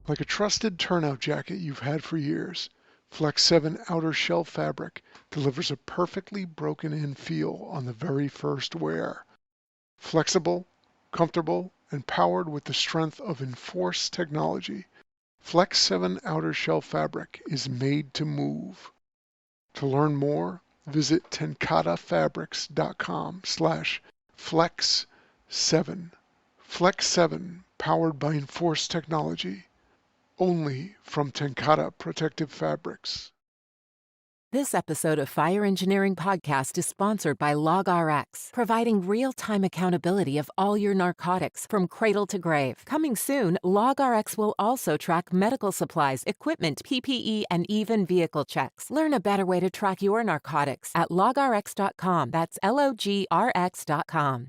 Like a trusted turnout jacket you've had for years, Flex 7 outer shell fabric delivers a perfectly broken-in feel on the very first wear. Flexible, comfortable, and powered with the strength of Enforce technology, Flex 7 outer shell fabric is made to move. To learn more, visit tencatafabrics.com/flex7. Flex 7, powered by Enforce technology, only from TenCate Protective Fabrics. This episode of Fire Engineering Podcast is sponsored by LogRX, providing real-time accountability of all your narcotics from cradle to grave. Coming soon, LogRX will also track medical supplies, equipment, PPE, and even vehicle checks. Learn a better way to track your narcotics at logrx.com. That's LOGRX.com.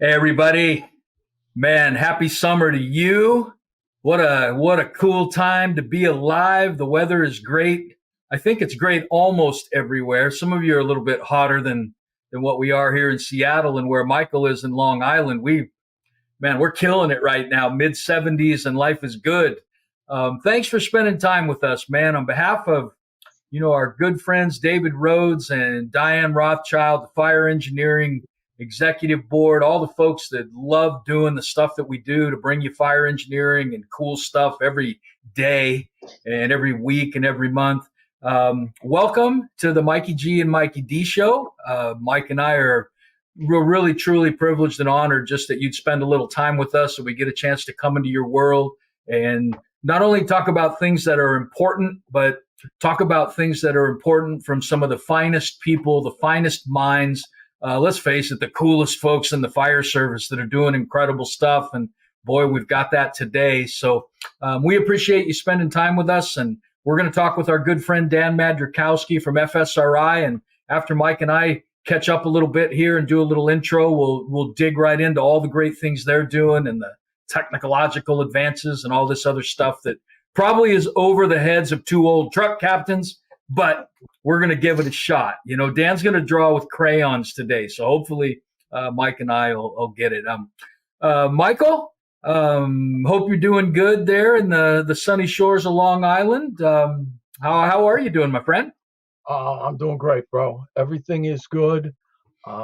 Hey everybody, man, happy summer to you. What a cool time to be alive. The weather is great. I think it's great almost everywhere. Some of you are a little bit hotter than what we are here in Seattle and where Michael is in Long Island. We're killing it right now, mid 70s, and life is good. Thanks for spending time with us, man. On behalf of, our good friends, David Rhodes and Diane Rothschild, the Fire Engineering Executive Board, all the folks that love doing the stuff that we do to bring you fire engineering and cool stuff every day and every week and every month. Welcome to the Mikey G and Mikey D show. Mike and I are really, truly privileged and honored just that you'd spend a little time with us so we get a chance to come into your world and not only talk about things that are important, but talk about things that are important from some of the finest people, the finest minds. Let's face it, the coolest folks in the fire service that are doing incredible stuff. And boy, we've got that today. So we appreciate you spending time with us. And we're going to talk with our good friend, Dan Madrzykowski from FSRI. And after Mike and I catch up a little bit here and do a little intro, we'll dig right into all the great things they're doing and the technological advances and all this other stuff that probably is over the heads of two old truck captains. But we're going to give it a shot. Dan's going to draw with crayons today. So hopefully Mike and I will get it. Michael, hope you're doing good there in the sunny shores of Long Island. How are you doing, my friend? I'm doing great, bro. Everything is good.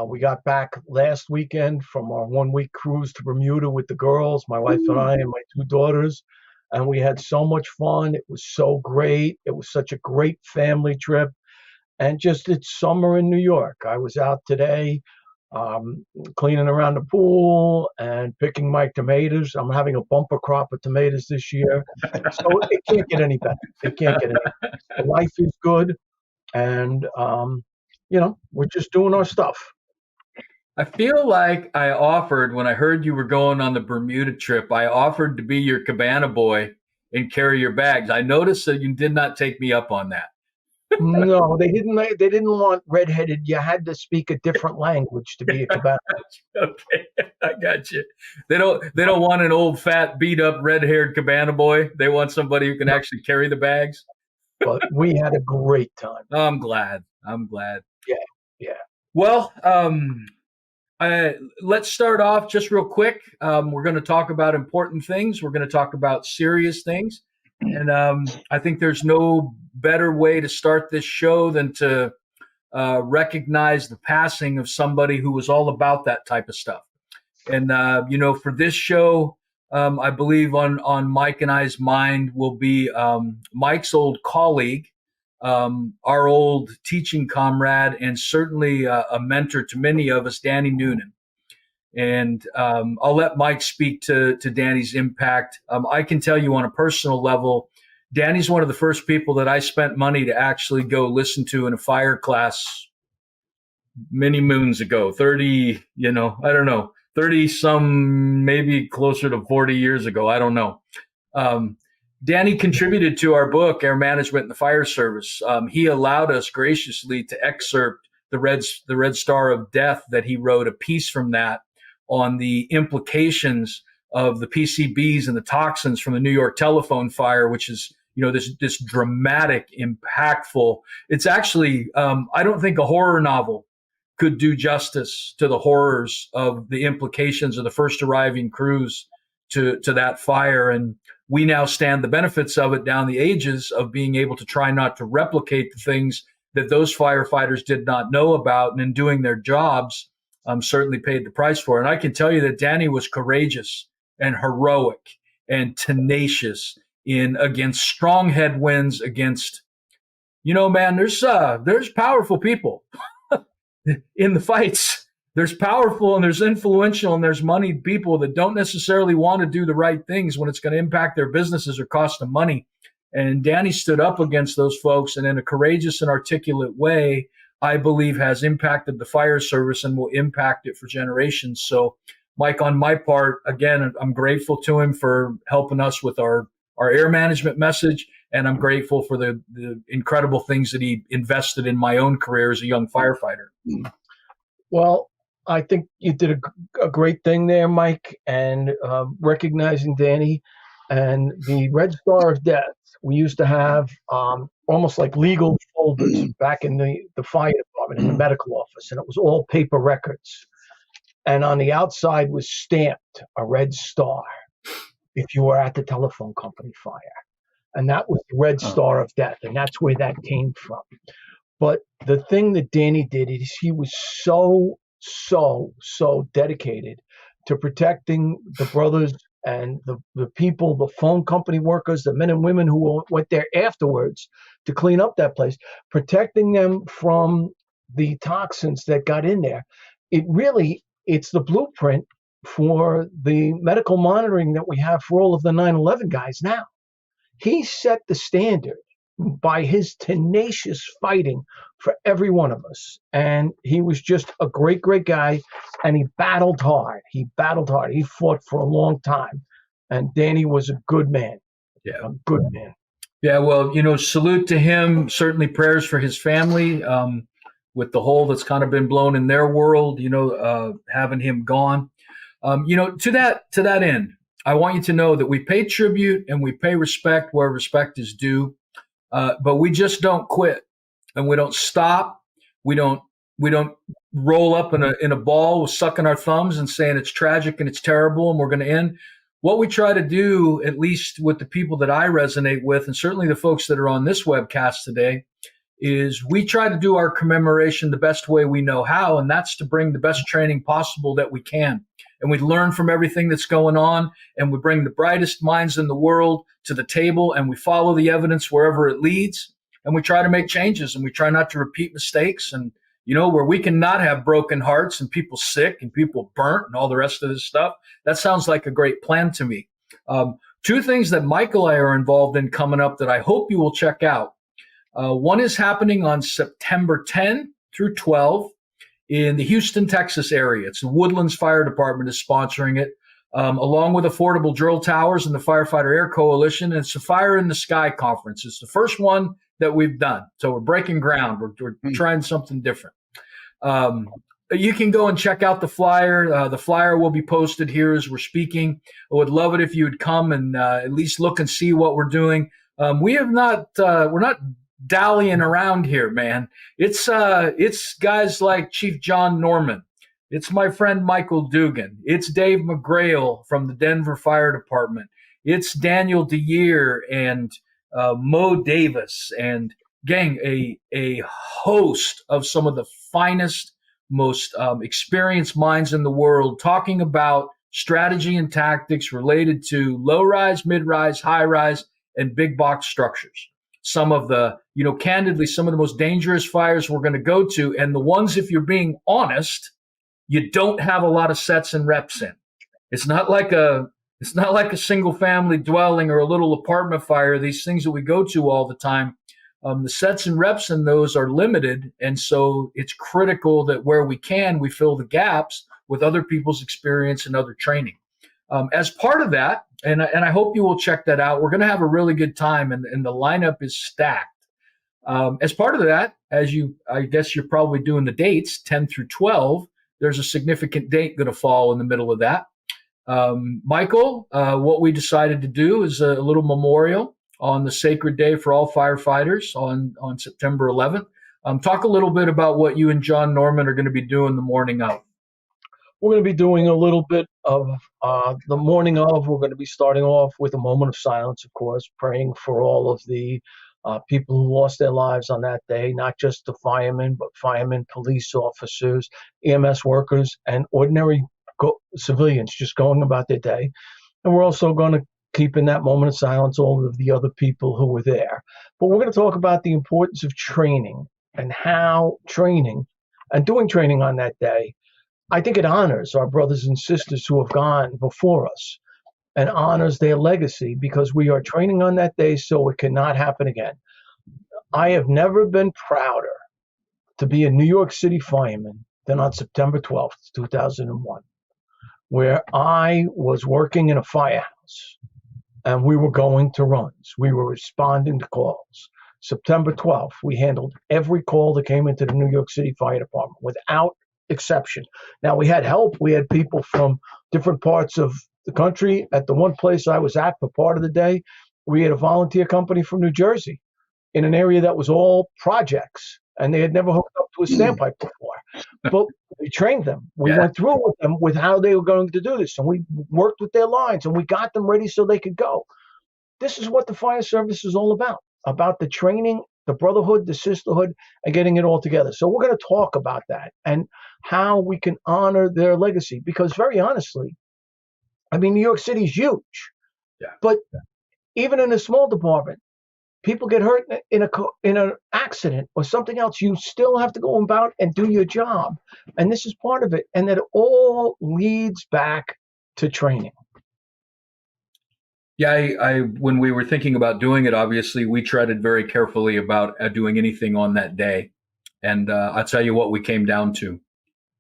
We got back last weekend from our 1-week cruise to Bermuda with the girls, my wife and I and my 2 daughters. And we had so much fun. It was so great. It was such a great family trip. And just it's summer in New York. I was out today cleaning around the pool and picking my tomatoes. I'm having a bumper crop of tomatoes this year. So it can't get any better. It can't get any better. Life is good. And, we're just doing our stuff. I feel like I offered, when I heard you were going on the Bermuda trip, I offered to be your cabana boy and carry your bags. I noticed that you did not take me up on that. No, they didn't want redheaded. You had to speak a different language to be a cabana. Okay, I got you. They don't want an old, fat, beat up, red-haired cabana boy. They want somebody who can actually carry the bags. But we had a great time. I'm glad. Yeah. Well, let's start off just real quick. We're going to talk about important things. We're going to talk about serious things. And I think there's no better way to start this show than to recognize the passing of somebody who was all about that type of stuff. And, for this show, I believe on Mike and I's mind will be Mike's old colleague, our old teaching comrade, and certainly a mentor to many of us, Danny Noonan. And I'll let Mike speak to Danny's impact. I can tell you on a personal level, Danny's one of the first people that I spent money to actually go listen to in a fire class many moons ago, 30, I don't know, 30 some, maybe closer to 40 years ago. I don't know. Danny contributed to our book, Air Management in the Fire Service. He allowed us graciously to excerpt the Red Star of Death that he wrote, a piece from that on the implications of the PCBs and the toxins from the New York telephone fire, which is, this dramatic, impactful. It's actually, I don't think a horror novel could do justice to the horrors of the implications of the first arriving crews to that fire. And we now stand the benefits of it down the ages of being able to try not to replicate the things that those firefighters did not know about, and in doing their jobs, certainly paid the price for. And I can tell you that Danny was courageous and heroic and tenacious against strong headwinds, against, man, there's powerful people in the fights. There's powerful and there's influential and there's moneyed people that don't necessarily want to do the right things when it's going to impact their businesses or cost them money. And Danny stood up against those folks, and in a courageous and articulate way, I believe has impacted the fire service and will impact it for generations. So, Mike, on my part, again, I'm grateful to him for helping us with our air management message, and I'm grateful for the incredible things that he invested in my own career as a young firefighter. Well, I think you did a great thing there, Mike, and recognizing Danny and the Red Star of Death. We used to have almost like legal folders back in the fire department, in the medical office, and it was all paper records. And on the outside was stamped a red star if you were at the telephone company fire. And that was the Red Star of Death, and that's where that came from. But the thing that Danny did is he was so dedicated to protecting the brothers and the people, the phone company workers, the men and women who went there afterwards to clean up that place, protecting them from the toxins that got in there. It's the blueprint for the medical monitoring that we have for all of the 9/11 guys now. He set the standard by his tenacious fighting for every one of us. And he was just a great, great guy. And he battled hard. He fought for a long time. And Danny was a good man. Yeah. A good man. Yeah, well, salute to him. Certainly prayers for his family with the hole that's kind of been blown in their world, having him gone. To that end, I want you to know that we pay tribute and we pay respect where respect is due. But we just don't quit, and we don't stop. We don't roll up in a ball with sucking our thumbs and saying it's tragic and it's terrible and we're going to end. What we try to do, at least with the people that I resonate with, and certainly the folks that are on this webcast today, is we try to do our commemoration the best way we know how, and that's to bring the best training possible that we can. And we learn from everything that's going on, and we bring the brightest minds in the world to the table, and we follow the evidence wherever it leads, and we try to make changes, and we try not to repeat mistakes. And, where we can not have broken hearts and people sick and people burnt and all the rest of this stuff, that sounds like a great plan to me. Two things that Michael and I are involved in coming up that I hope you will check out. One is happening on September 10 through 12 in the Houston, Texas area. It's the Woodlands Fire Department is sponsoring it, along with Affordable Drill Towers and the Firefighter Air Coalition. And it's a Fire in the Sky conference. It's the first one that we've done. So we're breaking ground. We're trying something different. You can go and check out the flyer. The flyer will be posted here as we're speaking. I would love it if you would come and at least look and see what we're doing. We're not dallying around here, man. It's guys like Chief John Norman, It's my friend Michael Dugan. It's Dave McGrail from the Denver Fire Department. It's Daniel DeYear and Mo Davis and gang, a host of some of the finest, most experienced minds in the world talking about strategy and tactics related to low rise, mid rise, high rise, and big box structures. Some of the, candidly, some of the most dangerous fires we're going to go to, and the ones, if you're being honest, you don't have a lot of sets and reps in. It's not like a single family dwelling or a little apartment fire. These things that we go to all the time, the sets and reps in those are limited, and so it's critical that where we can, we fill the gaps with other people's experience and other training. As part of that, and I hope you will check that out, we're going to have a really good time, and the lineup is stacked. As part of that, I guess you're probably doing the dates, 10 through 12, there's a significant date going to fall in the middle of that. Michael, what we decided to do is a little memorial on the sacred day for all firefighters on September 11th. Talk a little bit about what you and John Norman are going to be doing the morning of. We're going to be doing a little bit of the morning of. We're going to be starting off with a moment of silence, of course, praying for all of the people who lost their lives on that day, not just the firemen, but firemen, police officers, EMS workers, and ordinary civilians just going about their day. And we're also going to keep in that moment of silence all of the other people who were there. But we're going to talk about the importance of training and how training and doing training on that day, I think it honors our brothers and sisters who have gone before us and honors their legacy, because we are training on that day so it cannot happen again. I have never been prouder to be a New York City fireman than on September 12th, 2001, where I was working in a firehouse and we were going to runs. We were responding to calls. September 12th, we handled every call that came into the New York City Fire Department without exception. Now, we had help. We had people from different parts of the country. At the one place I was at for part of the day, we had a volunteer company from New Jersey in an area that was all projects, and they had never hooked up to a standpipe before. But we trained them. We went through with them with how they were going to do this, and we worked with their lines, and we got them ready so they could go. This is what the fire service is all about the training, the brotherhood, the sisterhood, and getting it all together. So we're going to talk about that and how we can honor their legacy, because very honestly, I mean, New York City is huge, but even in a small department, people get hurt in an accident or something else. You still have to go about and do your job, and this is part of it. And that all leads back to training. Yeah, I when we were thinking about doing it, obviously we treaded very carefully about doing anything on that day, and I'll tell you what we came down to.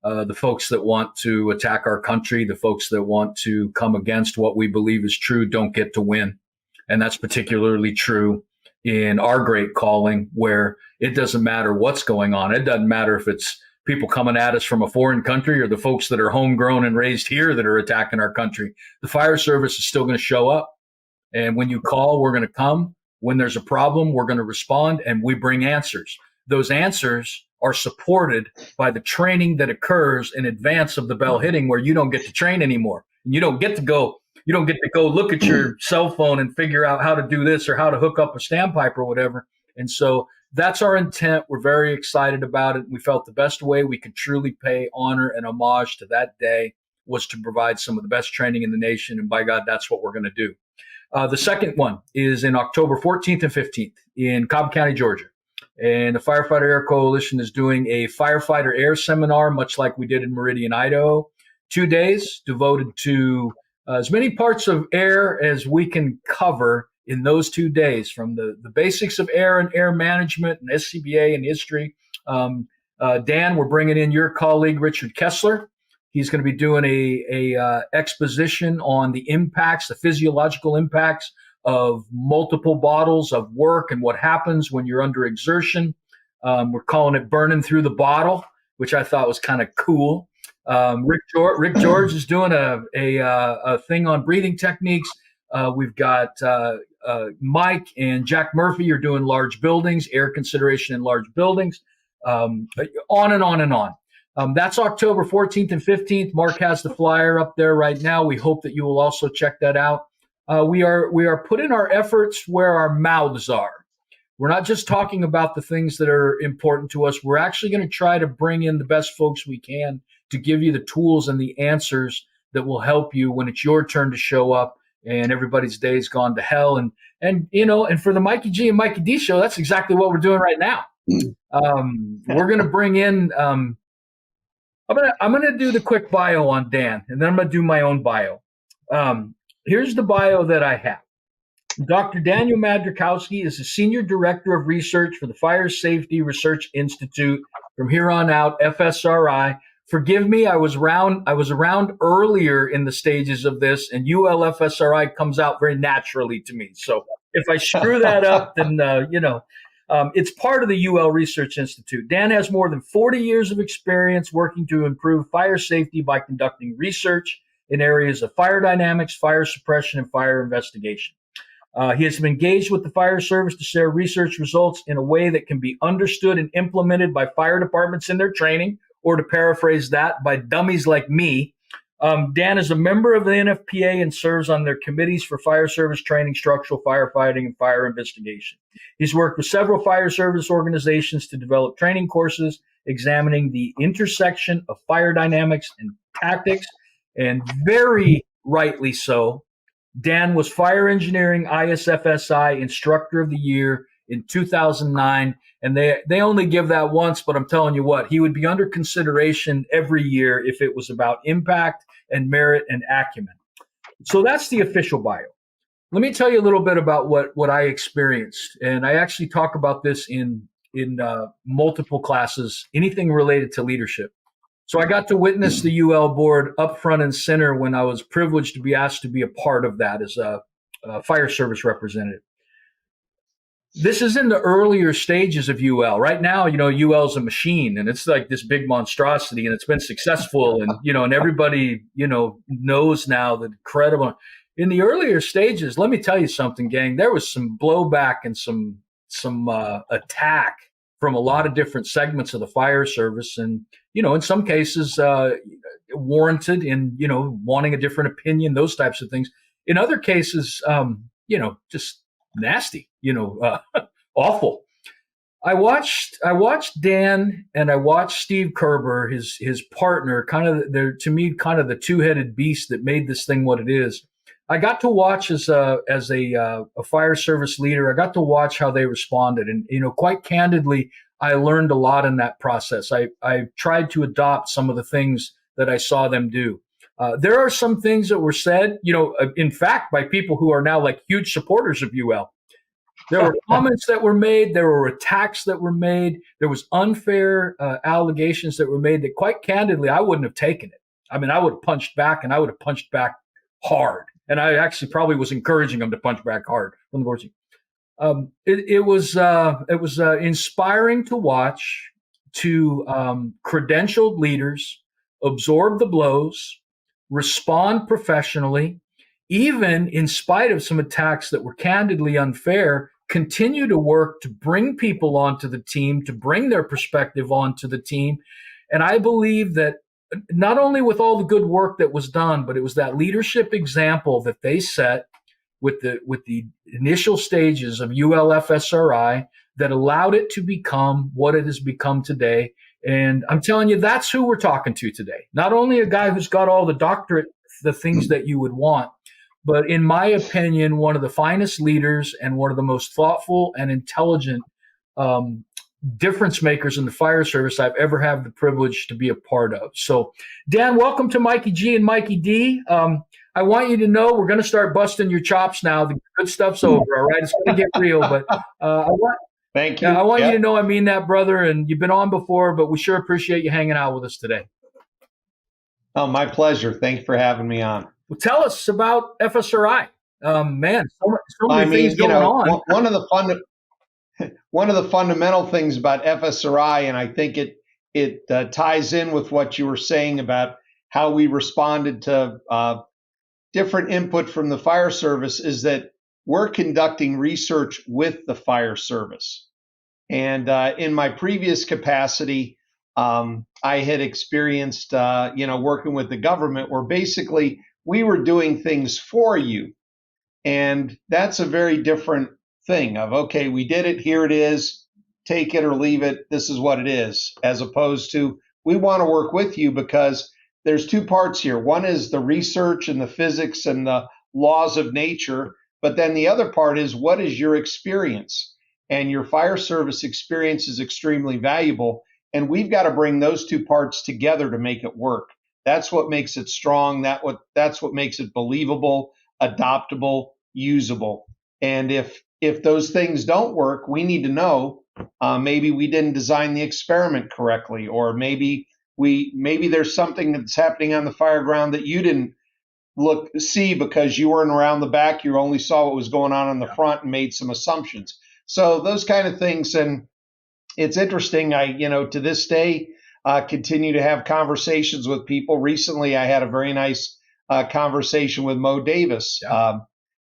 The folks that want to attack our country, the folks that want to come against what we believe is true, don't get to win. And that's particularly true in our great calling, where it doesn't matter what's going on. It doesn't matter if it's people coming at us from a foreign country or the folks that are homegrown and raised here that are attacking our country. The fire service is still going to show up. And when you call, we're going to come. When there's a problem, we're going to respond, and we bring answers. Those answers are supported by the training that occurs in advance of the bell hitting, where you don't get to train anymore. And you don't get to go look at your cell phone and figure out how to do this or how to hook up a standpipe or whatever. And so that's our intent. We're very excited about it. We felt the best way we could truly pay honor and homage to that day was to provide some of the best training in the nation. And by God, that's what we're going to do. The second one is in October 14th and 15th in Cobb County, Georgia. And the Firefighter Air Coalition is doing a firefighter air seminar, much like we did in Meridian, Idaho. 2 days devoted to as many parts of air as we can cover in those 2 days, from the basics of air and air management and SCBA and history. Dan, we're bringing in your colleague, Richard Kessler. He's going to be doing a exposition on the impacts, the physiological impacts of multiple bottles of work and what happens when you're under exertion. We're calling it burning through the bottle, which I thought was kind of cool. Rick George is doing a thing on breathing techniques. We've got Mike and Jack Murphy are doing large buildings, air consideration in large buildings, on and on and on. That's October 14th and 15th. Mark has the flyer up there right now. We hope that you will also check that out. We are putting our efforts where our mouths are. We're not just talking about the things that are important to us. We're actually going to try to bring in the best folks we can to give you the tools and the answers that will help you when it's your turn to show up and everybody's day's gone to hell. And for the Mikey G and Mikey D show, that's exactly what we're doing right now. We're going to bring in. I'm gonna do the quick bio on Dan, and then I'm gonna do my own bio. Here's the bio that I have. Dr. Daniel Madrzykowski is the Senior Director of Research for the Fire Safety Research Institute. From here on out, FSRI. Forgive me, I was around earlier in the stages of this, and ULFSRI comes out very naturally to me. So if I screw that up, then it's part of the UL Research Institute. Dan has more than 40 years of experience working to improve fire safety by conducting research in areas of fire dynamics, fire suppression, and fire investigation. He has been engaged with the fire service to share research results in a way that can be understood and implemented by fire departments in their training, or to paraphrase that, by dummies like me. Dan is a member of the NFPA and serves on their committees for fire service training, structural firefighting, and fire investigation. He's worked with several fire service organizations to develop training courses examining the intersection of fire dynamics and tactics, and very rightly so. Dan was Fire Engineering ISFSI Instructor of the Year in 2009, and they only give that once, but I'm telling you what, he would be under consideration every year if it was about impact and merit and acumen. So that's the official bio. Let me tell you a little bit about what I experienced, and I actually talk about this in multiple classes, anything related to leadership. So I got to witness the UL board up front and center when I was privileged to be asked to be a part of that as a fire service representative. This is in the earlier stages of UL. Right now, UL is a machine, and it's like this big monstrosity, and it's been successful, and and everybody knows now the incredible. In the earlier stages, let me tell you something, gang. There was some blowback and some attack from a lot of different segments of the fire service, and in some cases warranted in wanting a different opinion, those types of things. In other cases, just nasty, awful. I watched Dan and I watched Steve Kerber, his partner, kind of the two-headed beast that made this thing what it is. I got to watch as a fire service leader. I got to watch how they responded, and quite candidly, I learned a lot in that process. I tried to adopt some of the things that I saw them do. There are some things that were said, in fact, by people who are now like huge supporters of UL. There were comments that were made. There were attacks that were made. There was unfair allegations that were made that, quite candidly, I wouldn't have taken it. I mean, I would have punched back, and I would have punched back hard. And I actually probably was encouraging them to punch back hard from the board team. It was inspiring to watch credentialed leaders absorb the blows, respond professionally, even in spite of some attacks that were candidly unfair, continue to work to bring people onto the team, to bring their perspective onto the team. And I believe that not only with all the good work that was done, but it was that leadership example that they set with the initial stages of ULFSRI that allowed it to become what it has become today. And I'm telling you, that's who we're talking to today. Not only a guy who's got all the doctorate, the things that you would want, but in my opinion, one of the finest leaders and one of the most thoughtful and intelligent difference makers in the fire service I've ever had the privilege to be a part of. So, Dan, welcome to Mikey G and Mikey D. I want you to know we're going to start busting your chops now. The good stuff's over, all right? It's going to get real, but Thank you. I want you to know I mean that, brother, and you've been on before, but we sure appreciate you hanging out with us today. Oh, my pleasure. Thanks for having me on. Well, tell us about FSRI. Man, so many things going on. One of the fundamental things about FSRI, and I think it ties in with what you were saying about how we responded to different input from the fire service, is that we're conducting research with the fire service. And in my previous capacity, I had experienced, working with the government, where basically we were doing things for you. And that's a very different thing of, okay, we did it, here it is, take it or leave it, this is what it is, as opposed to, we want to work with you because there's two parts here. One is the research and the physics and the laws of nature, but then the other part is, what is your experience? And your fire service experience is extremely valuable, and we've got to bring those two parts together to make it work. That's what makes it strong. That's what makes it believable, adoptable, usable. And if those things don't work, we need to know, maybe we didn't design the experiment correctly, or maybe there's something that's happening on the fire ground that you didn't see because you weren't around the back. You only saw what was going on the front and made some assumptions. So those kind of things. And it's interesting. I, to this day, continue to have conversations with people. Recently, I had a very nice conversation with Mo Davis. Yeah.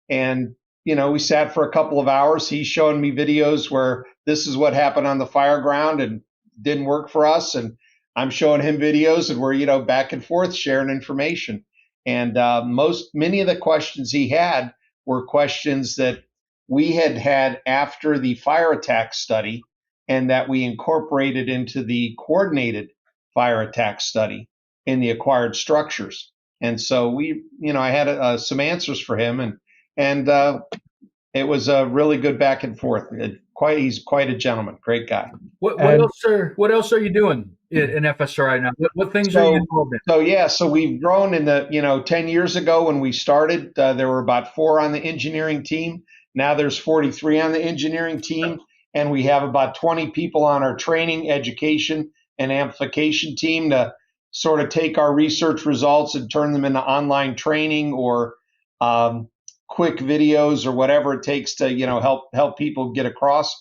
And, we sat for a couple of hours. He's showing me videos where this is what happened on the fire ground and didn't work for us. And I'm showing him videos, and we're, back and forth sharing information. And many of the questions he had were questions that we had after the fire attack study, and that we incorporated into the coordinated fire attack study in the acquired structures. And so I had some answers for him, and it was a really good back and forth. He's quite a gentleman, great guy. What else are you doing in FSRI now? What things are you involved in? So we've grown in the 10 years ago when we started, there were about 4 on the engineering team. Now there's 43 on the engineering team, and we have about 20 people on our training, education, and amplification team to sort of take our research results and turn them into online training or quick videos or whatever it takes to help people get across.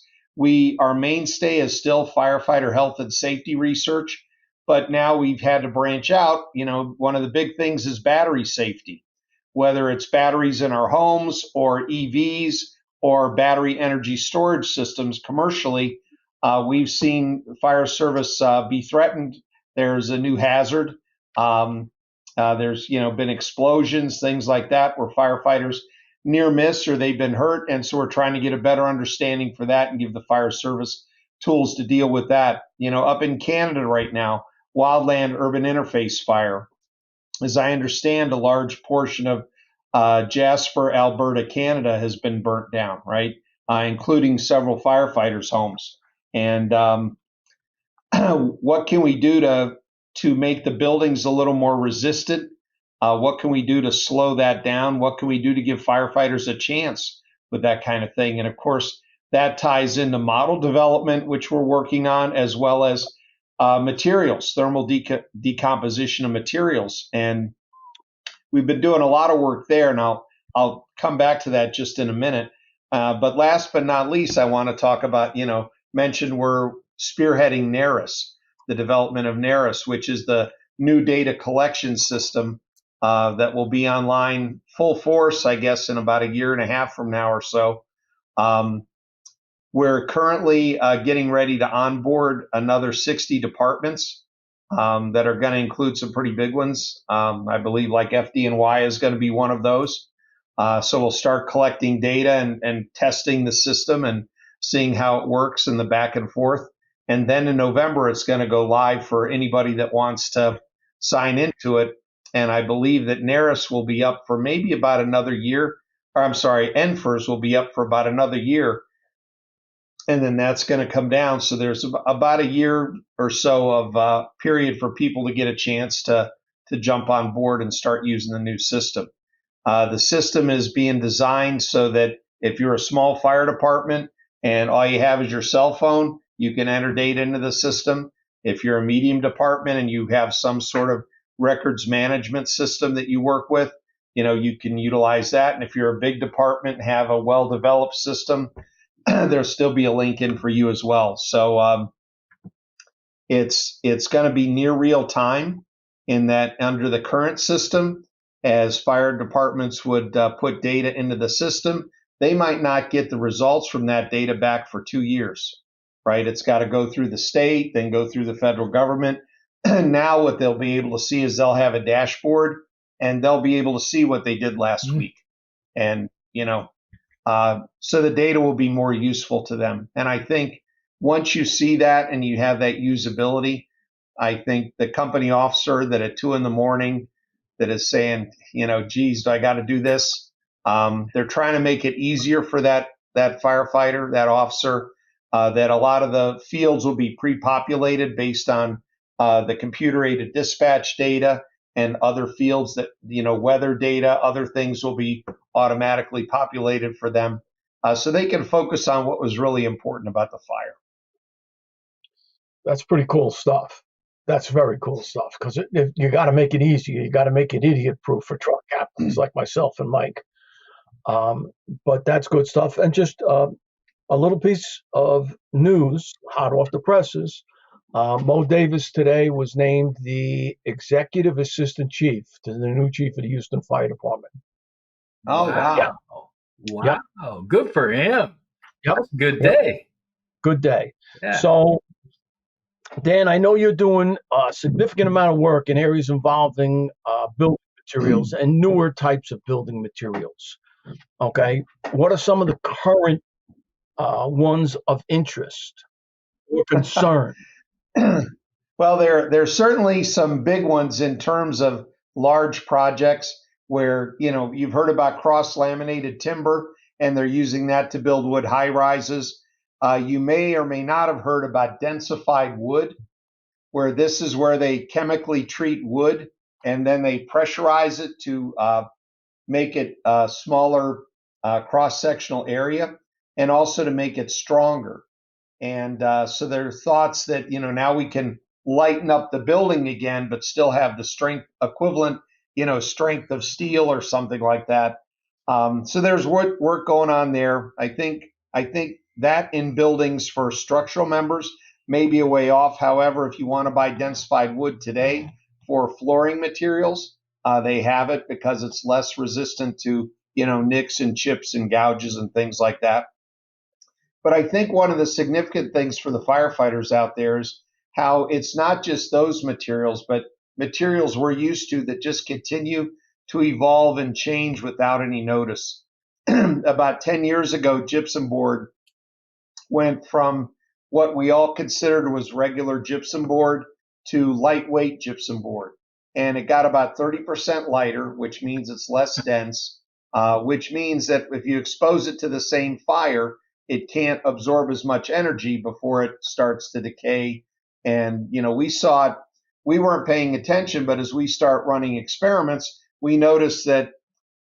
Our mainstay is still firefighter health and safety research, but now we've had to branch out. One of the big things is battery safety, whether it's batteries in our homes or EVs or battery energy storage systems commercially. We've seen fire service be threatened. There's a new hazard. There's been explosions, things like that, where firefighters near miss or they've been hurt. And so we're trying to get a better understanding for that and give the fire service tools to deal with that. Up in Canada right now, wildland urban interface fire, as I understand, a large portion of Jasper, Alberta, Canada has been burnt down, right? Including several firefighters' homes. And what can we do to make the buildings a little more resistant? What can we do to slow that down? What can we do to give firefighters a chance with that kind of thing? And of course, that ties into model development, which we're working on, as well as materials, thermal decomposition of materials. And we've been doing a lot of work there. And I'll come back to that just in a minute. But last but not least, I want to talk about, mention we're spearheading NARIS, the development of NARIS, which is the new data collection system that will be online full force, I guess, in about a year and a half from now or so. We're currently getting ready to onboard another 60 departments that are going to include some pretty big ones. I believe like FD&Y is going to be one of those. So we'll start collecting data and testing the system and seeing how it works in the back and forth. And then in November, it's going to go live for anybody that wants to sign into it. And I believe that NARIS will be up for maybe about another year. NFIRS will be up for about another year. And then that's going to come down. So there's about a year or so of period for people to get a chance to jump on board and start using the new system. The system is being designed so that if you're a small fire department and all you have is your cell phone, you can enter data into the system. If you're a medium department and you have some sort of records management system that you work with, you can utilize that. And if you're a big department and have a well-developed system, there'll still be a link in for you as well. So it's going to be near real time in that under the current system, as fire departments would put data into the system, they might not get the results from that data back for 2 years. right? It's got to go through the state, then go through the federal government. Now what they'll be able to see is they'll have a dashboard, and they'll be able to see what they did last week. And, so the data will be more useful to them. And I think once you see that and you have that usability, I think the company officer that at 2 a.m. that is saying, geez, do I got to do this? They're trying to make it easier for that firefighter, that officer, that a lot of the fields will be pre-populated based on the computer-aided dispatch data and other fields that, weather data, other things will be automatically populated for them. So they can focus on what was really important about the fire. That's pretty cool stuff. That's very cool stuff, because you got to make it easy. You got to make it idiot-proof for truck captains like myself and Mike. But that's good stuff. And just a little piece of news, hot off the presses. Mo Davis today was named the executive assistant chief to the new chief of the Houston Fire Department. Oh, wow. Yeah. Wow. Yep. Good for him. Yep. That's a good day. Good day. Yeah. So, Dan, I know you're doing a significant amount of work in areas involving building materials and newer types of building materials. Okay. What are some of the current ones of interest or concern? Well, there's certainly some big ones in terms of large projects where, you've heard about cross-laminated timber, and they're using that to build wood high-rises. You may or may not have heard about densified wood, where this is where they chemically treat wood, and then they pressurize it to make it a smaller cross-sectional area, and also to make it stronger. And so there are thoughts that, now we can lighten up the building again, but still have the strength equivalent, strength of steel or something like that. So there's work going on there. I think that in buildings for structural members may be a way off. However, if you want to buy densified wood today for flooring materials, they have it because it's less resistant to, nicks and chips and gouges and things like that. But I think one of the significant things for the firefighters out there is how it's not just those materials, but materials we're used to that just continue to evolve and change without any notice. About 10 years ago, gypsum board went from what we all considered was regular gypsum board to lightweight gypsum board. And it got about 30% lighter, which means it's less dense, which means that if you expose it to the same fire, it can't absorb as much energy before it starts to decay. And, we saw it, we weren't paying attention, but as we start running experiments, we noticed that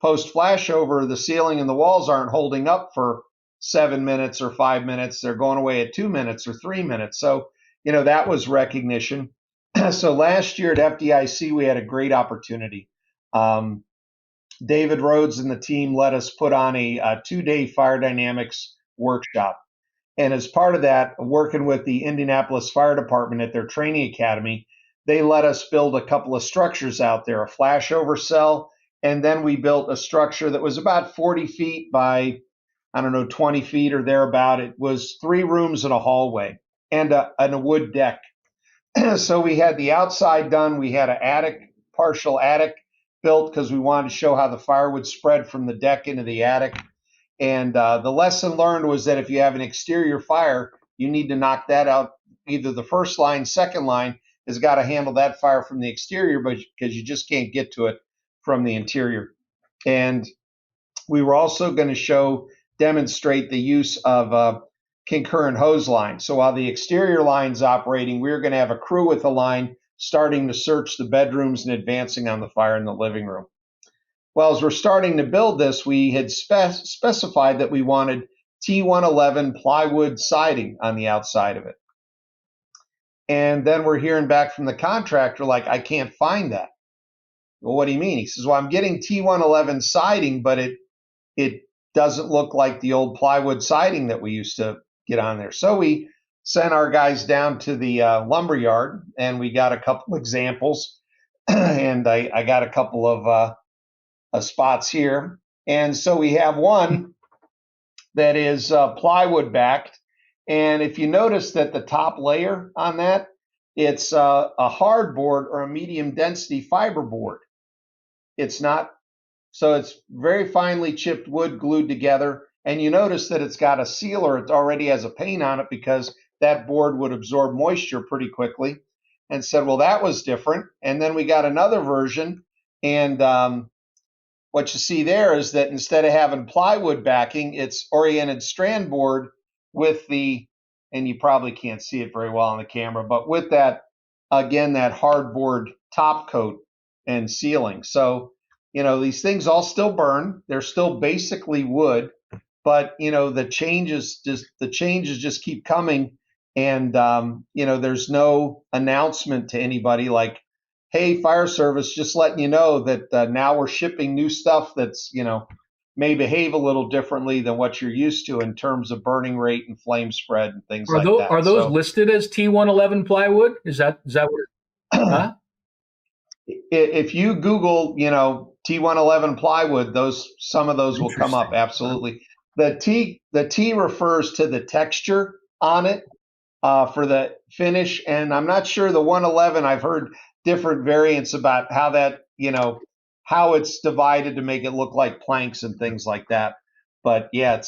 post flashover, the ceiling and the walls aren't holding up for 7 minutes or 5 minutes. They're going away at 2 minutes or 3 minutes. So, that was recognition. So last year at FDIC, we had a great opportunity. David Rhodes and the team let us put on a 2-day fire dynamics workshop. And as part of that, working with the Indianapolis Fire Department at their training academy, they let us build a couple of structures out there, a flashover cell, and then we built a structure that was about 40 feet by, 20 feet or thereabout. It was 3 rooms and a hallway and a wood deck. So we had the outside done. We had an partial attic built because we wanted to show how the fire would spread from the deck into the attic. And the lesson learned was that if you have an exterior fire, you need to knock that out. Either the first line, second line has got to handle that fire from the exterior, but because you just can't get to it from the interior. And we were also going to demonstrate the use of concurrent hose line. So while the exterior line's operating, we were going to have a crew with a line starting to search the bedrooms and advancing on the fire in the living room. Well, as we're starting to build this, we had specified that we wanted T111 plywood siding on the outside of it. And then we're hearing back from the contractor, like, I can't find that. Well, what do you mean? He says, well, I'm getting T111 siding, but it doesn't look like the old plywood siding that we used to get on there. So we sent our guys down to the lumber yard, and we got a couple examples. And I got a couple of spots here. And so we have one that is plywood backed, And if you notice that the top layer on that, it's a hardboard or a medium density fiber board. It's not, so it's very finely chipped wood glued together. And you notice that it's got a sealer. It already has a paint on it because that board would absorb moisture pretty quickly. And said, well, that was different. And then we got another version. And what you see there is that instead of having plywood backing, it's oriented strand board with the, and you probably can't see it very well on the camera, but with that, again, that hardboard top coat and sealing. So, these things all still burn. They're still basically wood, but, the changes just keep coming. And, there's no announcement to anybody like, hey, fire service, just letting you know that now we're shipping new stuff that's, may behave a little differently than what you're used to in terms of burning rate and flame spread and things like that. Are those listed as T111 plywood? Is that what? Huh? If you Google, T111 plywood, some of those will come up. Absolutely. The T refers to the texture on it for the finish, and I'm not sure the 111. I've heard different variants about how that, how it's divided to make it look like planks and things like that. But yeah,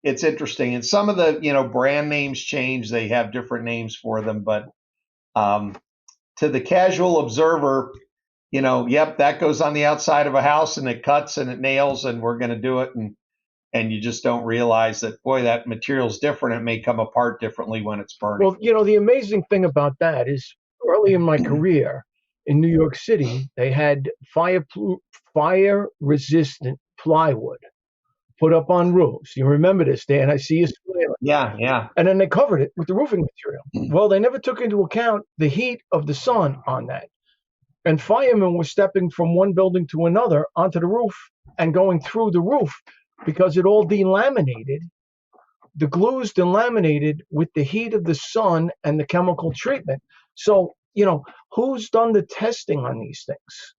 it's interesting. And some of the, brand names change. They have different names for them. But to the casual observer, yep, that goes on the outside of a house and it cuts and it nails and we're going to do it. And you just don't realize that, boy, that material's different. It may come apart differently when it's burning. Well, the amazing thing about that is early in my career in New York City, they had fire-resistant plywood put up on roofs. You remember this, Dan? I see you smiling. Yeah. And then they covered it with the roofing material. Well, they never took into account the heat of the sun on that. And firemen were stepping from one building to another onto the roof and going through the roof because it all delaminated. The glue's delaminated with the heat of the sun and the chemical treatment. So, who's done the testing on these things?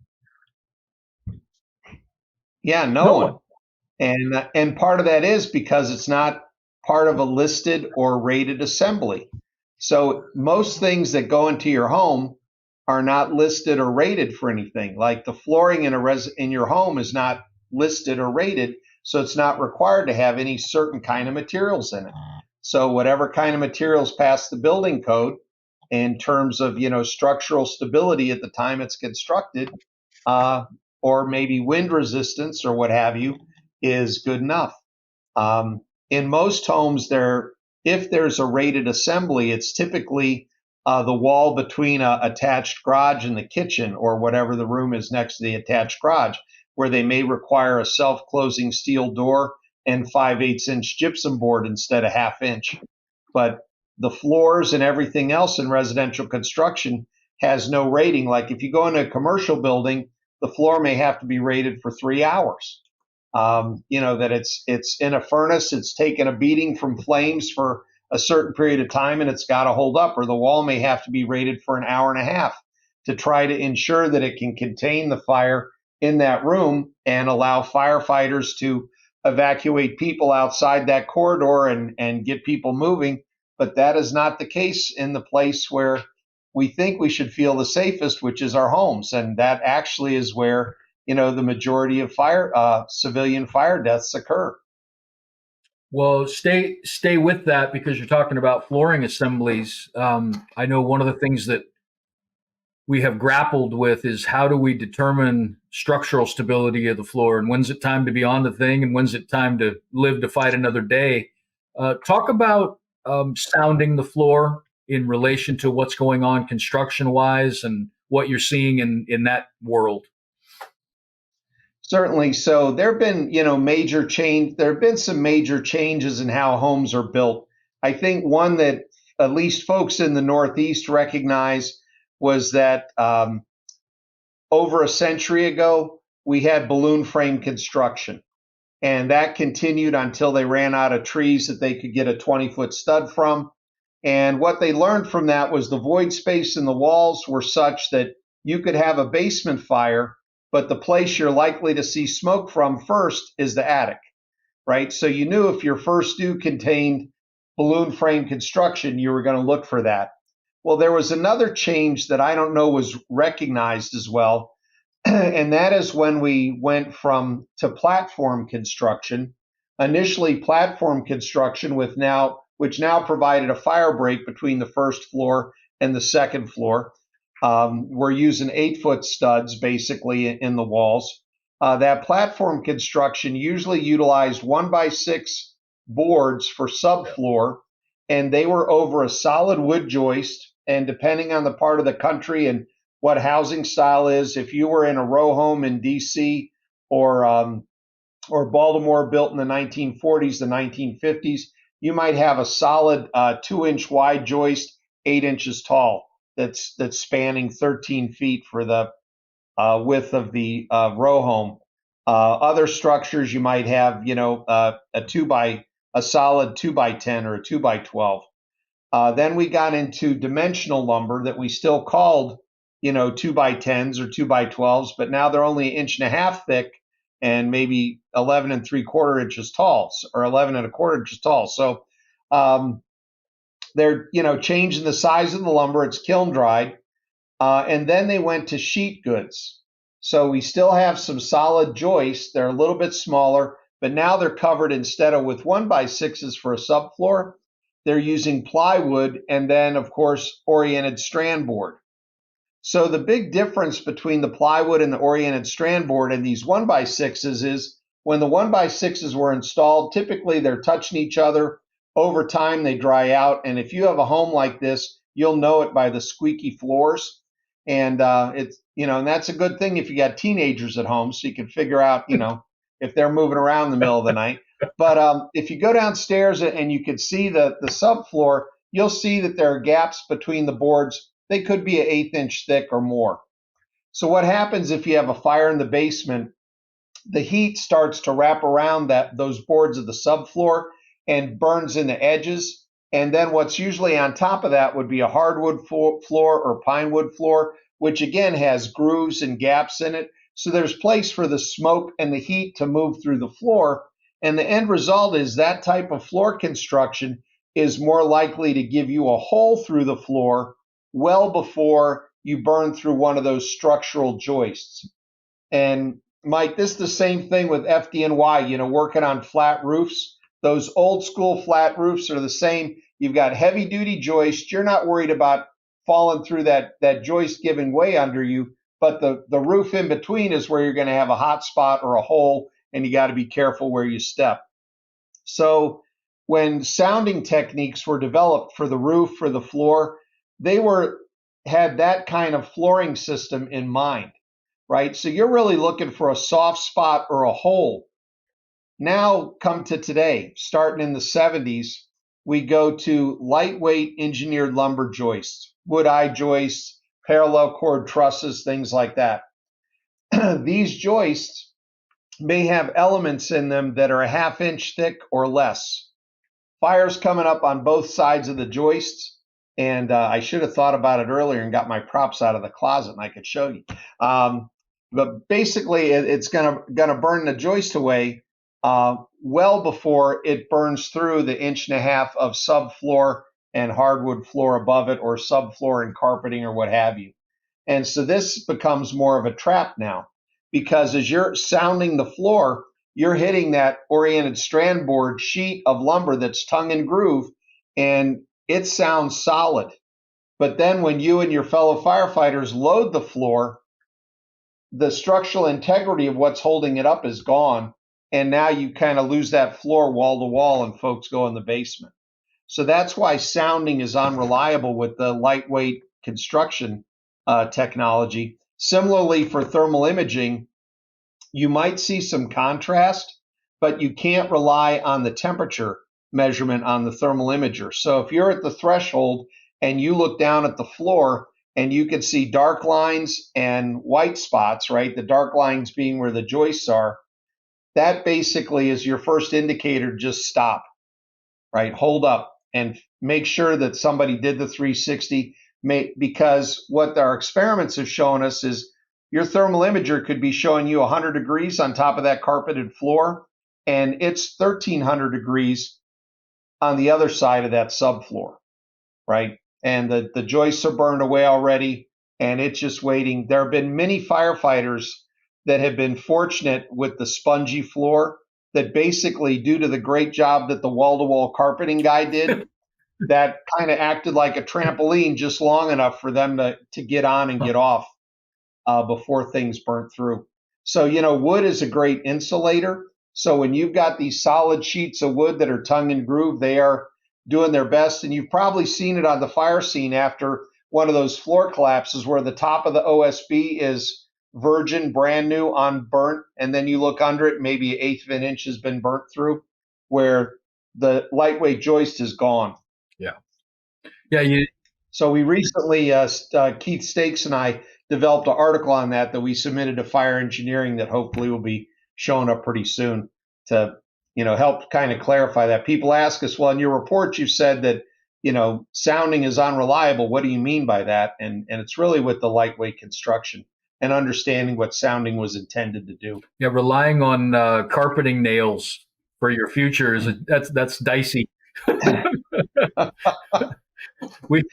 Yeah, no one. And part of that is because it's not part of a listed or rated assembly. So most things that go into your home are not listed or rated for anything. Like the flooring in your home is not listed or rated, so it's not required to have any certain kind of materials in it. So whatever kind of materials pass the building code in terms of, structural stability at the time it's constructed, or maybe wind resistance or what have you, is good enough. In most homes, if there's a rated assembly, it's typically the wall between a attached garage and the kitchen or whatever the room is next to the attached garage, where they may require a self-closing steel door and 5/8 inch gypsum board instead of 1/2 inch. But the floors and everything else in residential construction has no rating. Like if you go into a commercial building, the floor may have to be rated for 3 hours. That it's in a furnace, it's taken a beating from flames for a certain period of time and it's got to hold up, or the wall may have to be rated for an hour and a half to try to ensure that it can contain the fire in that room and allow firefighters to evacuate people outside that corridor and get people moving. But that is not the case in the place where we think we should feel the safest, which is our homes. And that actually is where, the majority of civilian fire deaths occur. Well, stay with that because you're talking about flooring assemblies. I know one of the things that we have grappled with is how do we determine structural stability of the floor, and when's it time to be on the thing and when's it time to live to fight another day. Talk about sounding the floor in relation to what's going on construction wise and what you're seeing in that world. Certainly. So there have been, major change. There have been some major changes in how homes are built. I think one that at least folks in the Northeast recognize was that over a century ago, we had balloon frame construction. And that continued until they ran out of trees that they could get a 20-foot stud from. And what they learned from that was the void space in the walls were such that you could have a basement fire, but the place you're likely to see smoke from first is the attic, right? So you knew if your first stew contained balloon frame construction, you were going to look for that. Well, there was another change that I don't know was recognized as well, and that is when we went to platform construction. Initially, platform construction which now provided a fire break between the first floor and the second floor. We're using 8-foot studs basically in the walls. That platform construction usually utilized 1x6 boards for subfloor, and they were over a solid wood joist. And depending on the part of the country and what housing style is, if you were in a row home in DC or Baltimore built in the 1940s, the 1950s, you might have a solid 2-inch wide joist, 8 inches tall, that's spanning 13 feet for the width of the row home. Other structures you might have, a solid 2x10 or a 2x12. Then we got into dimensional lumber that we still called, 2x10s or 2x12s, but now they're only 1.5 inches thick and maybe 11 3/4 inches tall, or 11 1/4 inches tall. So they're, changing the size of the lumber. It's kiln dried. And then they went to sheet goods. So we still have some solid joists. They're a little bit smaller, but now they're covered, instead of with 1x6s for a subfloor, they're using plywood and then, of course, oriented strand board. So the big difference between the plywood and the oriented strand board and these 1x6s is when the 1x6s were installed, typically they're touching each other. Over time, they dry out. And if you have a home like this, you'll know it by the squeaky floors. And and that's a good thing if you got teenagers at home, so you can figure out, if they're moving around in the middle of the night. But if you go downstairs and you can see the subfloor, you'll see that there are gaps between the boards. They could be an 1/8 inch thick or more. So what happens if you have a fire in the basement? The heat starts to wrap around those boards of the subfloor and burns in the edges. And then what's usually on top of that would be a hardwood floor or pine wood floor, which again has grooves and gaps in it. So there's place for the smoke and the heat to move through the floor. And the end result is that type of floor construction is more likely to give you a hole through the floor well before you burn through one of those structural joists. And Mike, this is the same thing with FDNY, working on flat roofs. Those old school flat roofs are the same. You've got heavy duty joists. You're not worried about falling through that joist giving way under you, but the roof in between is where you're going to have a hot spot or a hole, and you got to be careful where you step. So when sounding techniques were developed for the roof, for the floor, they had that kind of flooring system in mind, right? So you're really looking for a soft spot or a hole. Now come to today, starting in the 70s, we go to lightweight engineered lumber joists, wood eye joists, parallel cord trusses, things like that. These joists may have elements in them that are a 1/2 inch thick or less. Fire's coming up on both sides of the joists, and I should have thought about it earlier and got my props out of the closet and I could show you. But basically, it's gonna burn the joist away well before it burns through the 1.5 inches of subfloor and hardwood floor above it, or subfloor and carpeting or what have you. And so this becomes more of a trap now, because as you're sounding the floor, you're hitting that oriented strand board sheet of lumber that's tongue and groove, and it sounds solid. But then when you and your fellow firefighters load the floor, the structural integrity of what's holding it up is gone. And now you kind of lose that floor wall to wall and folks go in the basement. So that's why sounding is unreliable with the lightweight construction technology. Similarly, for thermal imaging, you might see some contrast, but you can't rely on the temperature measurement on the thermal imager. So if you're at the threshold and you look down at the floor and you can see dark lines and white spots, right? The dark lines being where the joists are, that basically is your first indicator. Just stop, right? Hold up and make sure that somebody did the 360, because what our experiments have shown us is your thermal imager could be showing you 100 degrees on top of that carpeted floor, and it's 1,300 degrees on the other side of that subfloor, right? And the joists are burned away already, and it's just waiting. There have been many firefighters that have been fortunate with the spongy floor that basically, due to the great job that the wall-to-wall carpeting guy did, that kind of acted like a trampoline just long enough for them to get on and get off before things burnt through. So, wood is a great insulator. So when you've got these solid sheets of wood that are tongue and groove, they are doing their best. And you've probably seen it on the fire scene after one of those floor collapses where the top of the OSB is virgin, brand new, unburnt. And then you look under it, maybe 1/8 of an inch has been burnt through, where the lightweight joist is gone. Yeah. Yeah. So we recently, Keith Stakes and I developed an article on that we submitted to fire engineering that hopefully will be showing up pretty soon to, help kind of clarify that. People ask us, well, in your report, you said that, sounding is unreliable. What do you mean by that? And it's really with the lightweight construction and understanding what sounding was intended to do. Yeah. Relying on carpeting nails for your future that's dicey. We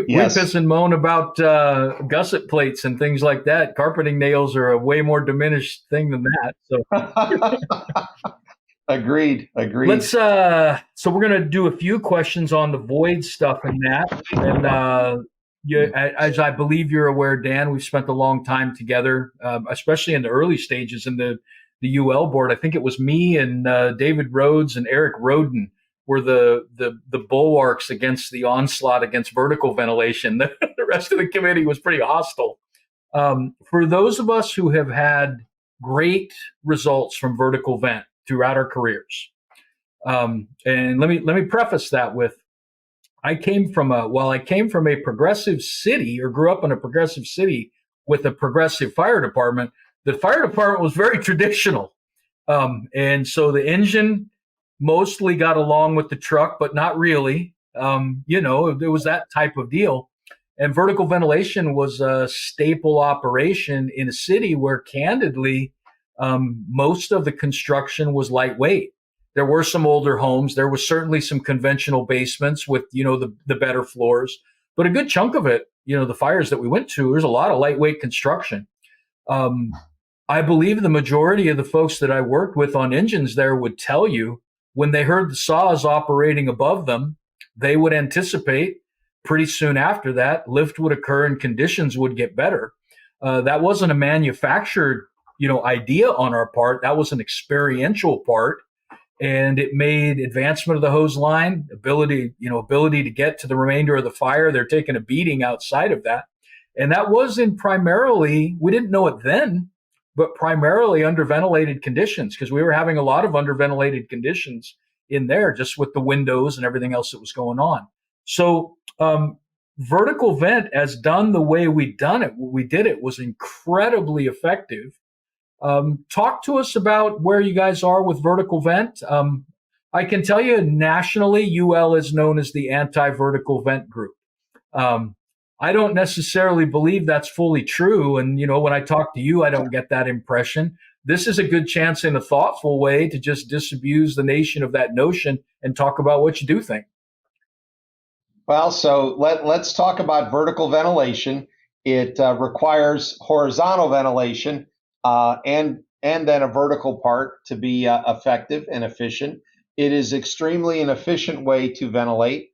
piss and moan about gusset plates and things like that. Carpeting nails are a way more diminished thing than that. So Agreed. Let's so we're gonna do a few questions on the void stuff and that. And as I believe you're aware, Dan, we've spent a long time together, especially in the early stages in the UL board. I think it was me and David Rhodes and Eric Roden were the bulwarks against the onslaught against vertical ventilation. The rest of the committee was pretty hostile. For those of us who have had great results from vertical vent throughout our careers, and let me preface that with, I came from a progressive city, or grew up in a progressive city with a progressive fire department. The fire department was very traditional, and so the engine mostly got along with the truck, but not really. There was that type of deal. And vertical ventilation was a staple operation in a city where, candidly, most of the construction was lightweight. There were some older homes. There was certainly some conventional basements with, the better floors. But a good chunk of it, the fires that we went to, there's a lot of lightweight construction. I believe the majority of the folks that I worked with on engines there would tell you, when they heard the saws operating above them, they would anticipate pretty soon after that lift would occur and conditions would get better. That wasn't a manufactured, idea on our part. That was an experiential part, and it made advancement of the hose line, ability to get to the remainder of the fire. They're taking a beating outside of that, and that was in primarily, we didn't know it then, but primarily underventilated conditions, because we were having a lot of underventilated conditions in there just with the windows and everything else that was going on. So vertical vent, as done the way we did it was incredibly effective. Talk to us about where you guys are with vertical vent. I can tell you nationally, UL is known as the anti-vertical vent group. I don't necessarily believe that's fully true. And, when I talk to you, I don't get that impression. This is a good chance in a thoughtful way to just disabuse the nation of that notion and talk about what you do think. Well, so let's talk about vertical ventilation. It requires horizontal ventilation and then a vertical part to be effective and efficient. It is extremely an efficient way to ventilate.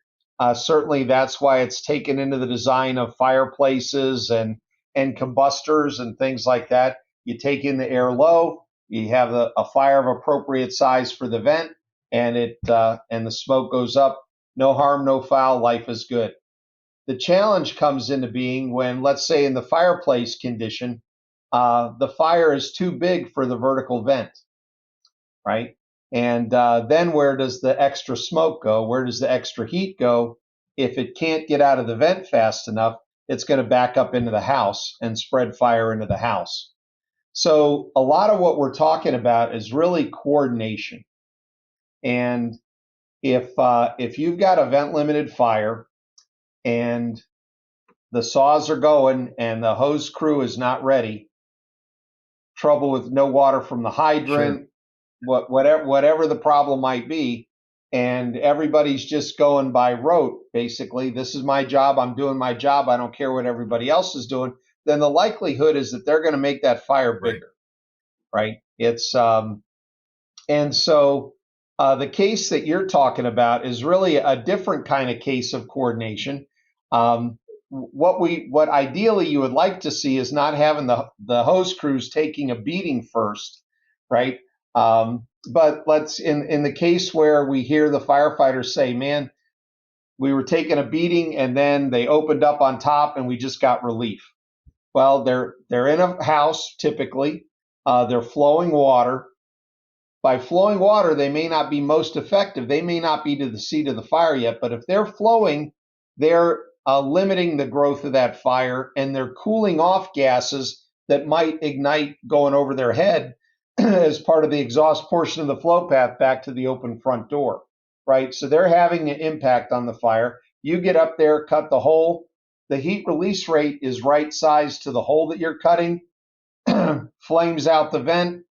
Certainly, that's why it's taken into the design of fireplaces and combustors and things like that. You take in the air low, you have a fire of appropriate size for the vent, and the smoke goes up. No harm, no foul, life is good. The challenge comes into being when, let's say in the fireplace condition, the fire is too big for the vertical vent, right? And then where does the extra smoke go? Where does the extra heat go? If it can't get out of the vent fast enough, it's going to back up into the house and spread fire into the house. So a lot of what we're talking about is really coordination. And if you've got a vent limited fire and the saws are going and the hose crew is not ready, trouble with no water from the hydrant, Sure. whatever the problem might be, and everybody's just going by rote, basically, this is my job, I'm doing my job, I don't care what everybody else is doing, then the likelihood is that they're going to make that fire bigger, right? And so the case that you're talking about is really a different kind of case of coordination. What ideally you would like to see is not having the hose crews taking a beating first, right? But let's in the case where we hear the firefighters say, "Man, we were taking a beating, and then they opened up on top, and we just got relief." Well, they're in a house typically. They're flowing water. By flowing water, they may not be most effective. They may not be to the seat of the fire yet, but if they're flowing, they're limiting the growth of that fire, and they're cooling off gases that might ignite going over their head as part of the exhaust portion of the flow path back to the open front door, right? So they're having an impact on the fire. You get up there, cut the hole. The heat release rate is right sized to the hole that you're cutting. Flames out the vent.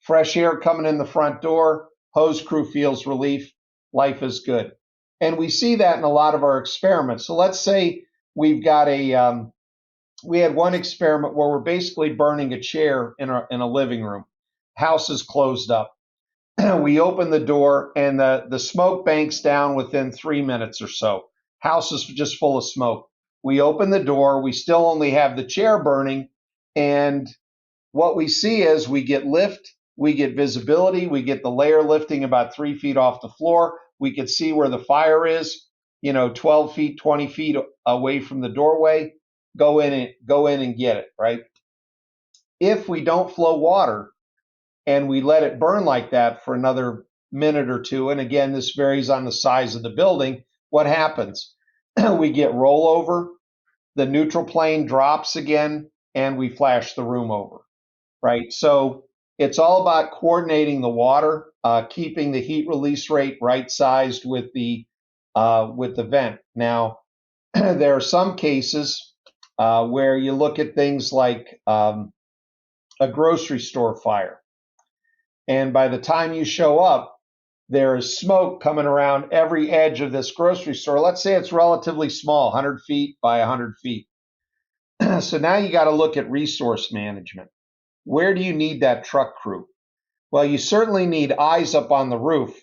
Fresh air coming in the front door, hose crew feels relief, life is good. And we see that in a lot of our experiments. So let's say we've got we had one experiment where we're basically burning a chair in a living room. House is closed up. We open the door and the smoke banks down within 3 minutes or so. House is just full of smoke. We open the door, we still only have the chair burning, and what we see is we get lift, we get visibility, we get the layer lifting about 3 feet off the floor. We can see where the fire is, 12 feet, 20 feet away from the doorway. Go in and get it, right? If we don't flow water and we let it burn like that for another minute or two, and again, this varies on the size of the building, what happens? We get rollover, the neutral plane drops again, and we flash the room over, right? So it's all about coordinating the water, keeping the heat release rate right-sized with the vent. Now, there are some cases where you look at things like a grocery store fire, and by the time you show up, there is smoke coming around every edge of this grocery store. Let's say it's relatively small, 100 feet by 100 feet. So now you got to look at resource management. Where do you need that truck crew? Well, you certainly need eyes up on the roof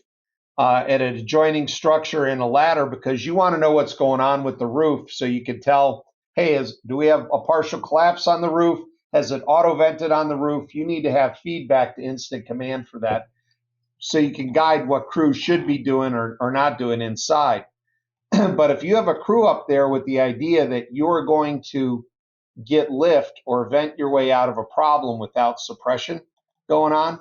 at an adjoining structure in a ladder, because you want to know what's going on with the roof so you can tell, hey, do we have a partial collapse on the roof? Has it auto vented on the roof? You need to have feedback to instant command for that so you can guide what crews should be doing or not doing inside. But if you have a crew up there with the idea that you're going to get lift or vent your way out of a problem without suppression going on,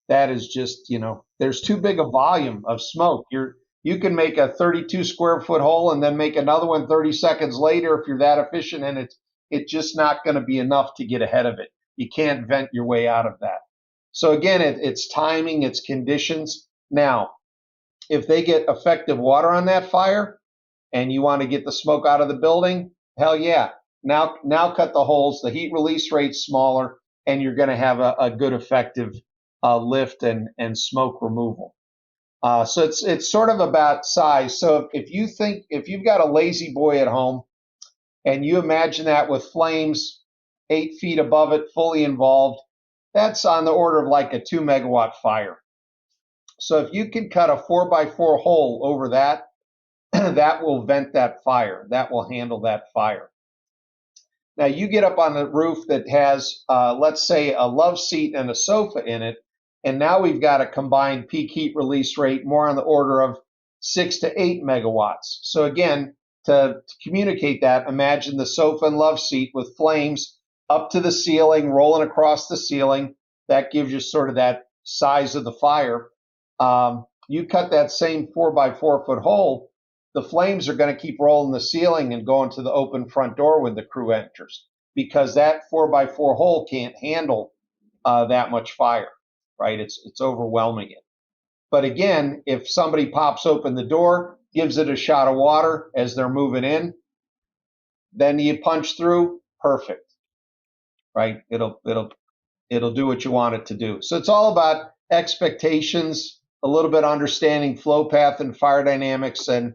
that is just, there's too big a volume of smoke. You can make a 32 square foot hole and then make another one 30 seconds later if you're that efficient, and it's just not going to be enough to get ahead of it. You can't vent your way out of that. So again, it's timing, it's conditions. Now, if they get effective water on that fire and you want to get the smoke out of the building, hell yeah. Now cut the holes, the heat release rate's smaller, and you're going to have a good effective lift and smoke removal. So it's sort of about size. So if you've got a lazy boy at home and you imagine that with flames 8 feet above it, fully involved, that's on the order of like a 2 megawatt fire. So if you can cut a 4x4 hole over that, that will vent that fire. That will handle that fire. Now you get up on the roof that has, let's say, a love seat and a sofa in it, and now we've got a combined peak heat release rate more on the order of 6 to 8 megawatts. So again, to communicate that, imagine the sofa and love seat with flames up to the ceiling, rolling across the ceiling. That gives you sort of that size of the fire. You cut that same 4x4 foot hole, the flames are going to keep rolling the ceiling and going to the open front door when the crew enters, because that 4x4 hole can't handle that much fire, right? It's overwhelming it. But again, if somebody pops open the door, gives it a shot of water as they're moving in, then you punch through, perfect, right? It'll do what you want it to do. So it's all about expectations, a little bit understanding flow path and fire dynamics and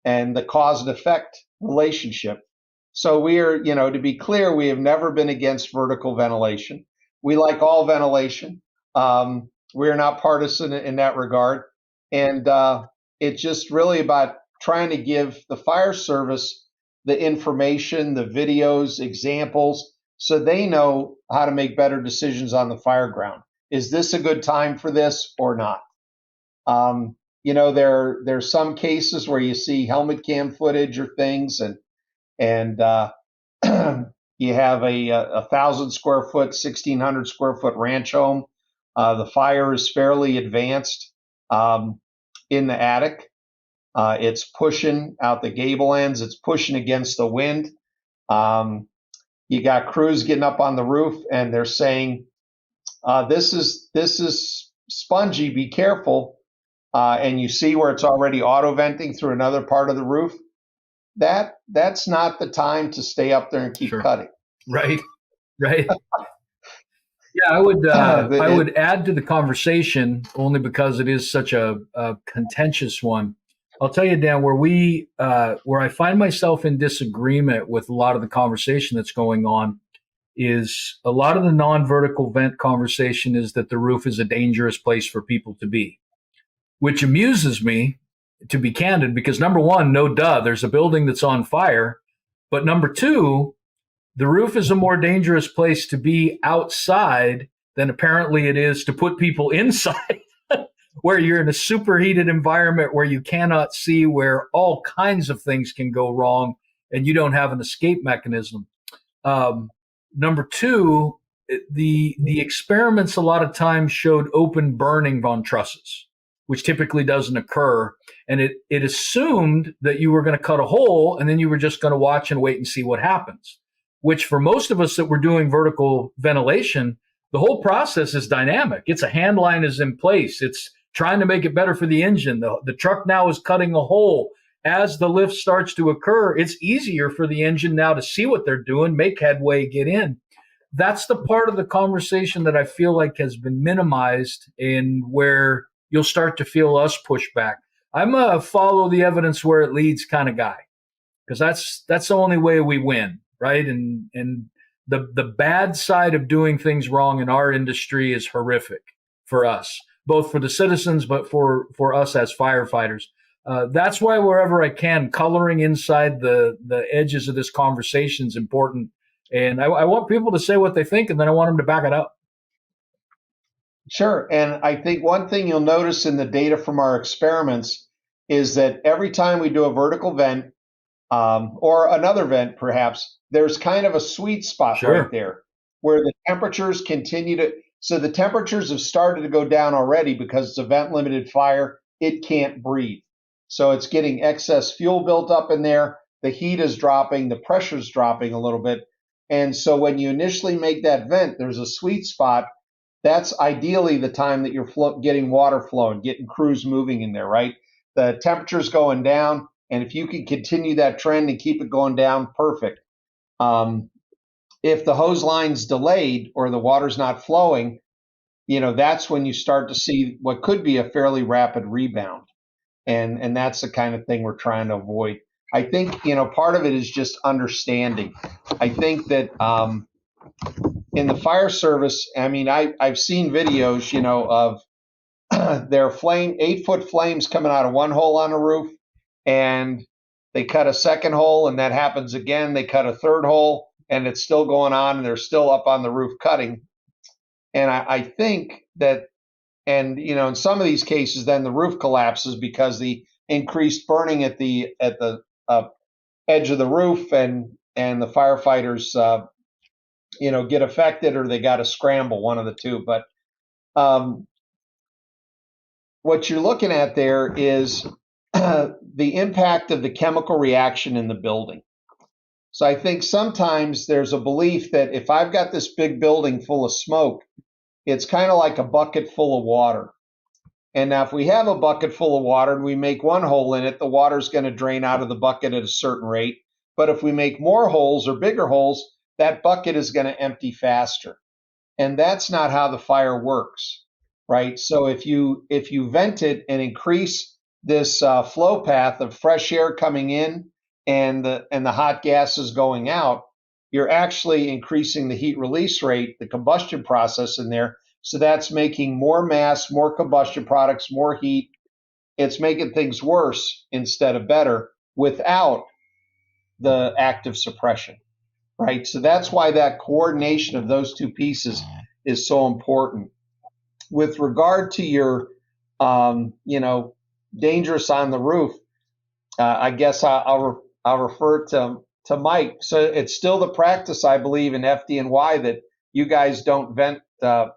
the cause and effect relationship. So we are, to be clear, we have never been against vertical ventilation. We like all ventilation. We are not partisan in that regard. And it's just really about trying to give the fire service the information, the videos, examples, so they know how to make better decisions on the fire ground. Is this a good time for this or not? There's some cases where you see helmet cam footage or things, and you have a 1,000 square foot, 1,600 square foot ranch home. The fire is fairly advanced in the attic. It's pushing out the gable ends. It's pushing against the wind. You got crews getting up on the roof, and they're saying, "This is spongy. Be careful." And you see where it's already auto venting through another part of the roof. That's not the time to stay up there and keep cutting. Right. Yeah, I would add to the conversation only because it is such a contentious one. I'll tell you, Dan, where I find myself in disagreement with a lot of the conversation that's going on is a lot of the non-vertical vent conversation is that the roof is a dangerous place for people to be, which amuses me, to be candid, because number one, no duh, there's a building that's on fire. But number two, the roof is a more dangerous place to be outside than apparently it is to put people inside, where you're in a superheated environment where you cannot see, where all kinds of things can go wrong and you don't have an escape mechanism. Number two, the experiments a lot of times showed open burning on trusses, which typically doesn't occur. And it assumed that you were going to cut a hole and then you were just going to watch and wait and see what happens, which for most of us that were doing vertical ventilation, the whole process is dynamic. It's a hand line is in place. It's trying to make it better for the engine. The truck now is cutting a hole. As the lift starts to occur, it's easier for the engine now to see what they're doing, make headway, get in. That's the part of the conversation that I feel like has been minimized, and where you'll start to feel us push back. I'm a follow the evidence where it leads kind of guy, because that's the only way we win, right? And the bad side of doing things wrong in our industry is horrific for us, both for the citizens, but for us as firefighters. That's why wherever I can, coloring inside the edges of this conversation is important. And I want people to say what they think, and then I want them to back it up. Sure. And I think one thing you'll notice in the data from our experiments is that every time we do a vertical vent or another vent, perhaps, there's kind of a sweet spot right there where the temperatures continue to. So the temperatures have started to go down already because it's a vent limited fire. It can't breathe. So it's getting excess fuel built up in there. The heat is dropping. The pressure is dropping a little bit. And so when you initially make that vent, there's a sweet spot. That's ideally the time that you're getting water flowing, getting crews moving in there, right? The temperature's going down. And if you can continue that trend and keep it going down, perfect. If the hose line's delayed or the water's not flowing, that's when you start to see what could be a fairly rapid rebound. And that's the kind of thing we're trying to avoid. I think, part of it is just understanding. I think that in the fire service, I mean, I've seen videos, of their 8-foot flames coming out of one hole on a roof, and they cut a second hole, and that happens again. They cut a third hole, and it's still going on, and they're still up on the roof cutting. And I think that, and in some of these cases, then the roof collapses because the increased burning at the edge of the roof, and the firefighters get affected, or they got to scramble, one of the two. But what you're looking at there is the impact of the chemical reaction in the building. So I think sometimes there's a belief that if I've got this big building full of smoke, it's kind of like a bucket full of water. And now if we have a bucket full of water and we make one hole in it, the water's going to drain out of the bucket at a certain rate. But if we make more holes or bigger holes, that bucket is going to empty faster. And that's not how the fire works. right? So if you vent it and increase this flow path of fresh air coming in and the hot gases going out, you're actually increasing the heat release rate, the combustion process in there. So that's making more mass, more combustion products, more heat. It's making things worse instead of better without the active suppression, right? So that's why that coordination of those two pieces is so important. With regard to your, dangerous on the roof, I guess I'll refer to Mike. So it's still the practice, I believe, in FDNY that you guys don't vent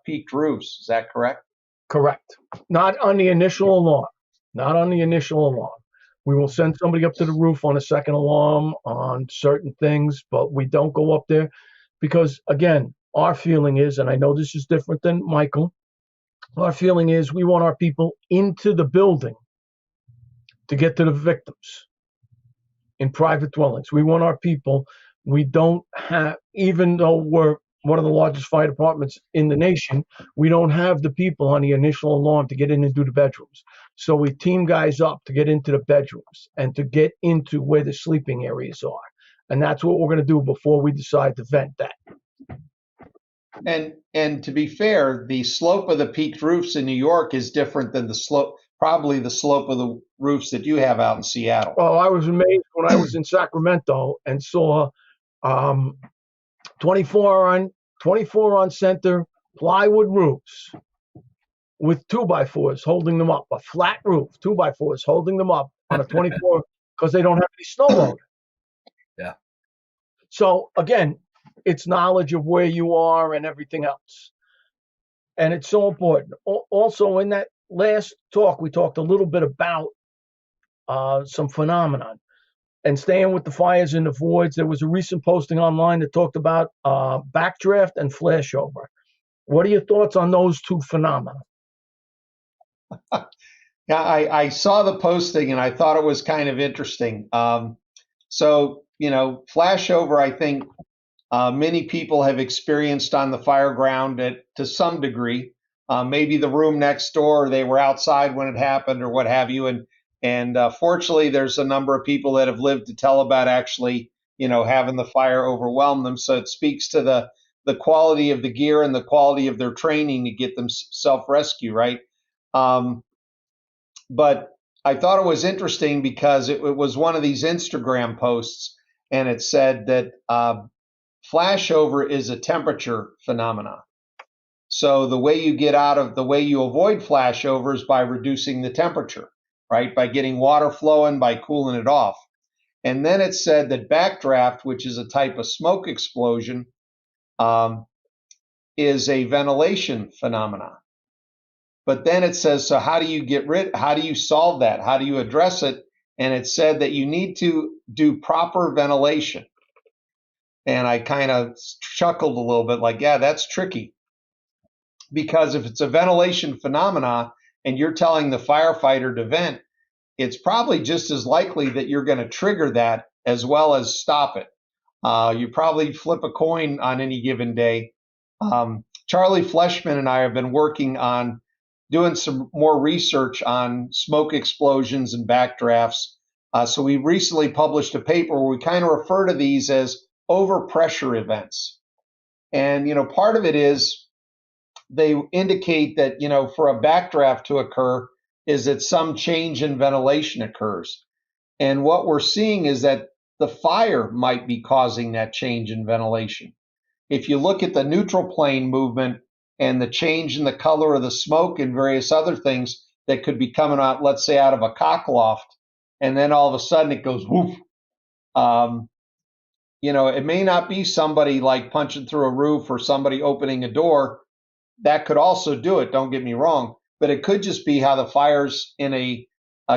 peaked roofs. Is that correct? Correct. Not on the initial alarm. Not on the initial alarm. We will send somebody up to the roof on a second alarm on certain things, but we don't go up there because, again, our feeling is, and I know this is different than Michael, our feeling is we want our people into the building to get to the victims in private dwellings. We want our people, we don't have, even though we're one of the largest fire departments in the nation, we don't have the people on the initial alarm to get in and do the bedrooms. So we team guys up to get into the bedrooms and to get into where the sleeping areas are. And that's what we're going to do before we decide to vent that. And to be fair, the slope of the peaked roofs in New York is different than probably the slope of the roofs that you have out in Seattle. Well, I was amazed when I was in Sacramento and saw 24 on center plywood roofs with 2x4s holding them up, a flat roof, 2x4s holding them up on a 24 because they don't have any snow load. Yeah. So again, it's knowledge of where you are and everything else. And it's so important. Also, in that last talk, we talked a little bit about some phenomenon. And staying with the fires in the voids, there was a recent posting online that talked about backdraft and flashover. What are your thoughts on those two phenomena? Yeah, I saw the posting and I thought it was kind of interesting. So, flashover, I think many people have experienced on the fire ground to some degree. Maybe the room next door, they were outside when it happened or what have you. And fortunately, there's a number of people that have lived to tell about actually, having the fire overwhelm them. So it speaks to the quality of the gear and the quality of their training to get them self-rescue, right? But I thought it was interesting because it was one of these Instagram posts, and it said that flashover is a temperature phenomena. So the way you avoid flashover is by reducing the temperature, right? By getting water flowing, by cooling it off. And then it said that backdraft, which is a type of smoke explosion, is a ventilation phenomena. But then it says, so how do you solve that? How do you address it? And it said that you need to do proper ventilation. And I kind of chuckled a little bit like, yeah, that's tricky. Because if it's a ventilation phenomena and you're telling the firefighter to vent, it's probably just as likely that you're going to trigger that as well as stop it. You probably flip a coin on any given day. Charlie Fleshman and I have been working on doing some more research on smoke explosions and backdrafts. So we recently published a paper where we kind of refer to these as overpressure events. And, part of it is they indicate that, for a backdraft to occur is that some change in ventilation occurs. And what we're seeing is that the fire might be causing that change in ventilation. If you look at the neutral plane movement and the change in the color of the smoke and various other things that could be coming out, let's say out of a cockloft, and then all of a sudden it goes woof. It may not be somebody like punching through a roof or somebody opening a door. That could also do it, don't get me wrong, but it could just be how the fire's in a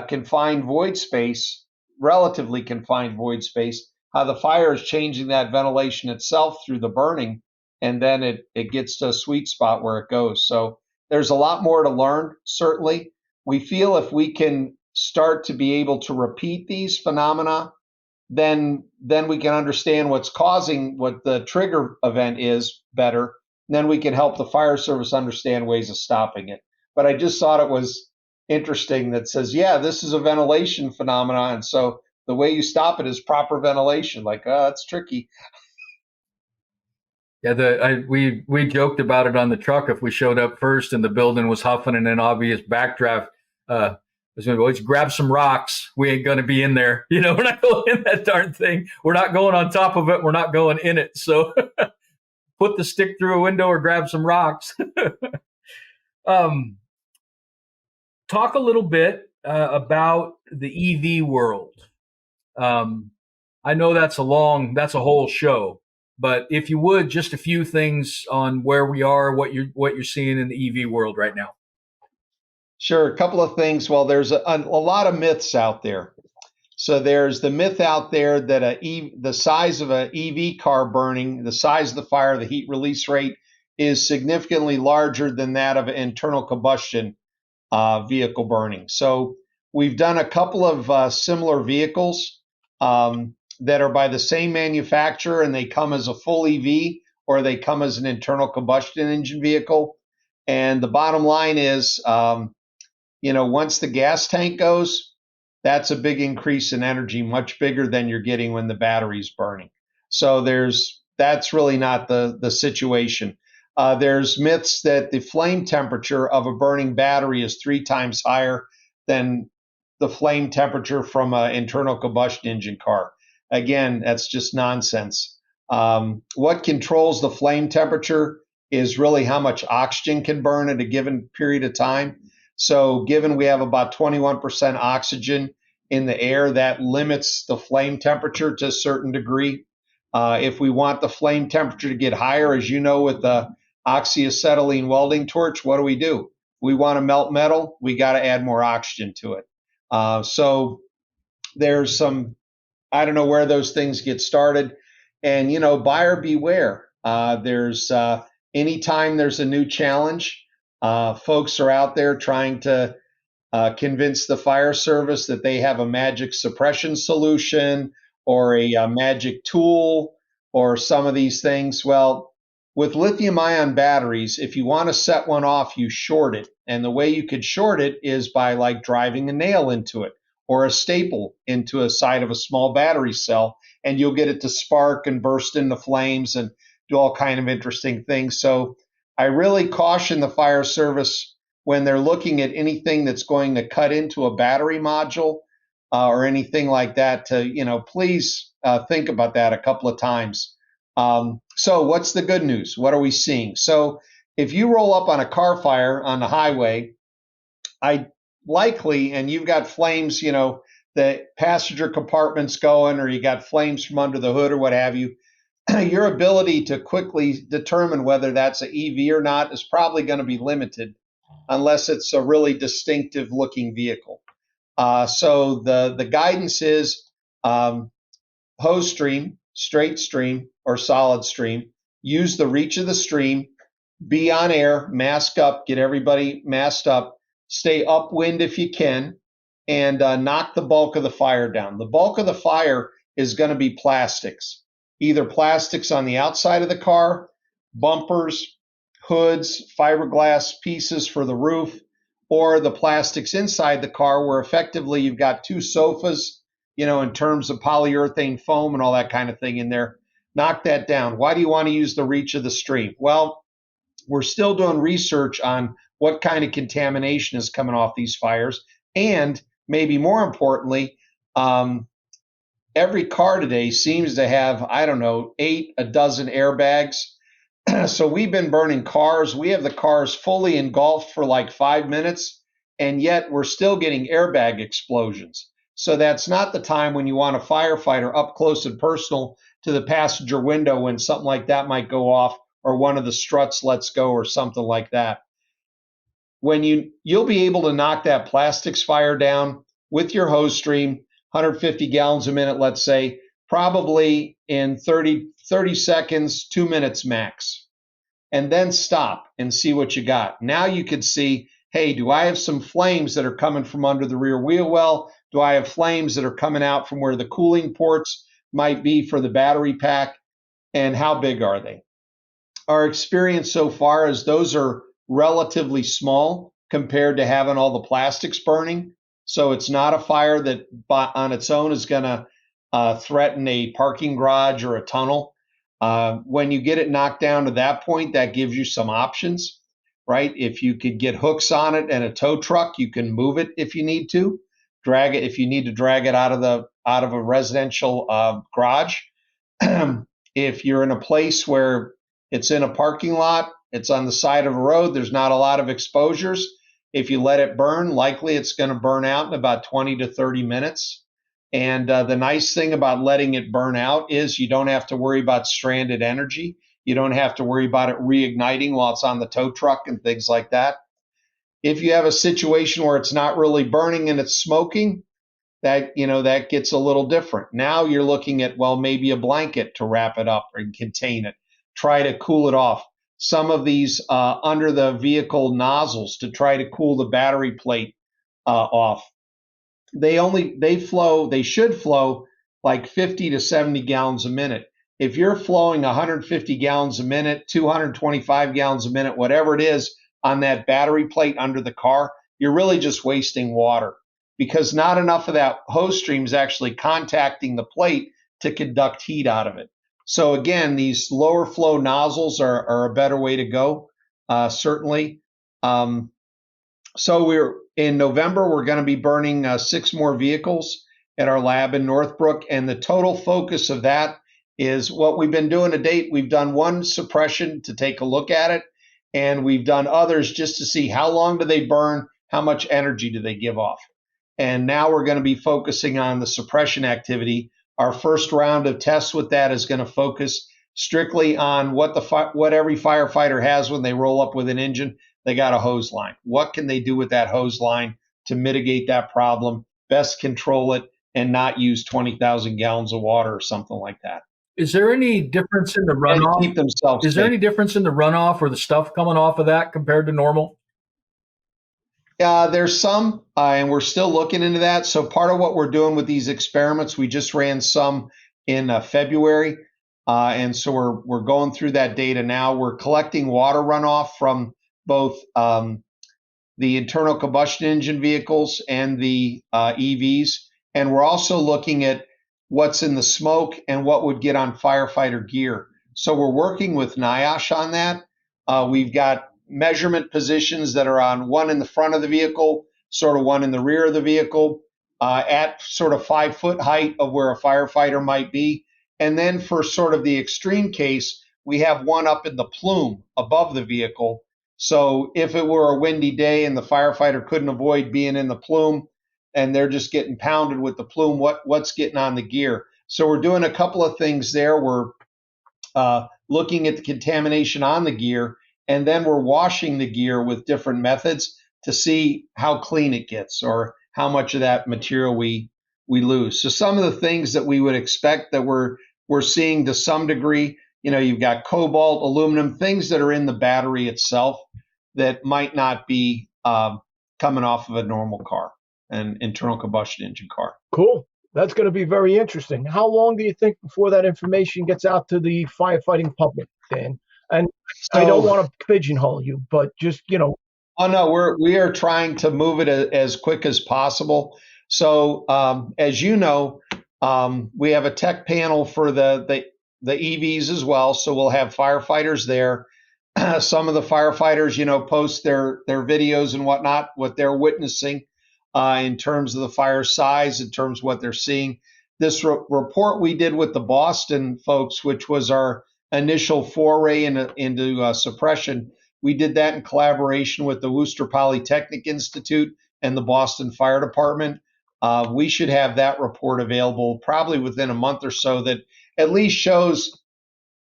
confined void space, relatively confined void space, how the fire is changing that ventilation itself through the burning, and then it gets to a sweet spot where it goes. So there's a lot more to learn, certainly. We feel if we can start to be able to repeat these phenomena, then we can understand what's causing what the trigger event is better. Then we can help the fire service understand ways of stopping it. but I just thought it was interesting that says, yeah, this is a ventilation phenomenon. And so the way you stop it is proper ventilation. Like, oh, that's tricky. Yeah, we joked about it on the truck. If we showed up first and the building was huffing in an obvious backdraft, let's grab some rocks. We ain't going to be in there. We're not going in that darn thing. We're not going on top of it. We're not going in it. So put the stick through a window or grab some rocks. Talk a little bit about the EV world. I know that's a whole show, but if you would, just a few things on where we are, what you're seeing in the EV world right now. Sure, a couple of things. Well, there's a lot of myths out there. So there's the myth out there that the size of an EV car burning, the size of the fire, the heat release rate is significantly larger than that of an internal combustion vehicle burning. So we've done a couple of similar vehicles that are by the same manufacturer, and they come as a full EV or they come as an internal combustion engine vehicle. And the bottom line is, once the gas tank goes, that's a big increase in energy, much bigger than you're getting when the battery's burning. So that's really not the situation. There's myths that the flame temperature of a burning battery is 3 times higher than the flame temperature from an internal combustion engine car. Again, that's just nonsense. What controls the flame temperature is really how much oxygen can burn at a given period of time. So given we have about 21% oxygen in the air, that limits the flame temperature to a certain degree. If we want the flame temperature to get higher, as you know, with the oxyacetylene welding torch, what do? We want to melt metal, we got to add more oxygen to it. So there's some, I don't know where those things get started. And, buyer beware. Anytime there's a new challenge, folks are out there trying to convince the fire service that they have a magic suppression solution or a magic tool or some of these things. Well, with lithium-ion batteries, if you want to set one off, you short it. And the way you could short it is by driving a nail into it or a staple into a side of a small battery cell, and you'll get it to spark and burst into flames and do all kind of interesting things. So I really caution the fire service when they're looking at anything that's going to cut into a battery module or anything like that to, please think about that a couple of times. So what's the good news? What are we seeing? So if you roll up on a car fire on the highway, and you've got flames, the passenger compartment's going, or you got flames from under the hood or what have you, your ability to quickly determine whether that's an EV or not is probably going to be limited unless it's a really distinctive looking vehicle. So the guidance is hose stream, straight stream, or solid stream. Use the reach of the stream. Be on air, mask up, get everybody masked up. Stay upwind if you can, and knock the bulk of the fire down. The bulk of the fire is going to be plastics, either plastics on the outside of the car, bumpers, hoods, fiberglass pieces for the roof, or the plastics inside the car where effectively you've got 2 sofas, in terms of polyurethane foam and all that kind of thing in there. Knock that down. Why do you want to use the reach of the stream? Well, we're still doing research on what kind of contamination is coming off these fires. And maybe more importantly, every car today seems to have, 8 dozen airbags. So we've been burning cars. We have the cars fully engulfed for 5 minutes, and yet we're still getting airbag explosions. So that's not the time when you want a firefighter up close and personal to the passenger window when something like that might go off, or one of the struts lets go or something like that. When you'll be able to knock that plastics fire down with your hose stream, 150 gallons a minute, let's say, probably in 30 seconds, 2 minutes max. And then stop and see what you got. Now you could see, hey, do I have some flames that are coming from under the rear wheel well? Do I have flames that are coming out from where the cooling ports might be for the battery pack? And how big are they? Our experience so far is those are relatively small. compared to having all the plastics burning. So it's not a fire that on its own is going to threaten a parking garage or a tunnel. When you get it knocked down to that point, that gives you some options, right? If you could get hooks on it and a tow truck, you can move it if you need to, drag it if you need to drag it out of a residential garage. If you're in a place where it's in a parking lot, it's on the side of a road, there's not a lot of exposures. If you let it burn, likely it's going to burn out in about 20 to 30 minutes. And the nice thing about letting it burn out is you don't have to worry about stranded energy. You don't have to worry about it reigniting while it's on the tow truck and things like that. If you have a situation where it's not really burning and it's smoking, that gets a little different. Now you're looking at, well, maybe a blanket to wrap it up and contain it. Try to cool it off. Some of these under the vehicle nozzles to try to cool the battery plate off. They should flow like 50 to 70 gallons a minute. If you're flowing 150 gallons a minute, 225 gallons a minute, whatever it is on that battery plate under the car, you're really just wasting water because not enough of that hose stream is actually contacting the plate to conduct heat out of it. So again, these lower flow nozzles are a better way to go, certainly. So in November, we're going to be burning 6 more vehicles at our lab in Northbrook. And the total focus of that is what we've been doing to date. We've done one suppression to take a look at it. And we've done others just to see how long do they burn, how much energy do they give off. And now we're going to be focusing on the suppression activity. Our first round of tests with that is going to focus strictly on what every firefighter has when they roll up with an engine. They got a hose line. What can they do with that hose line to mitigate that problem, best control it, and not use 20,000 gallons of water or something like that? Is there any difference in the runoff? And keep themselves Is there any difference in the runoff or the stuff coming off of that compared to normal? There's some, and we're still looking into that. So part of what we're doing with these experiments, we just ran some in February, and so we're going through that data now. We're collecting water runoff from both the internal combustion engine vehicles and the EVs, and we're also looking at what's in the smoke and what would get on firefighter gear. So we're working with NIOSH on that. We've got measurement positions that are on one in the front of the vehicle, sort of one in the rear of the vehicle, at sort of 5-foot height of where a firefighter might be. And then for sort of the extreme case, we have one up in the plume above the vehicle. So if it were a windy day and the firefighter couldn't avoid being in the plume and they're just getting pounded with the plume, what's getting on the gear? So we're doing a couple of things there. We're looking at the contamination on the gear, and then we're washing the gear with different methods to see how clean it gets or how much of that material we lose. So some of the things that we would expect that we're seeing to some degree, you've got cobalt, aluminum, things that are in the battery itself that might not be coming off of a normal car, an internal combustion engine car. Cool. That's going to be very interesting. How long do you think before that information gets out to the firefighting public, Dan? And I don't want to pigeonhole you, but just, Oh, no, we are trying to move it as quick as possible. So as you know, we have a tech panel for the EVs as well. So we'll have firefighters there. Some of the firefighters, post their videos and whatnot, what they're witnessing in terms of the fire size, in terms of what they're seeing. This report we did with the Boston folks, which was our initial foray into suppression, we did that in collaboration with the Worcester Polytechnic Institute and the Boston Fire Department. We should have that report available probably within a month or so that at least shows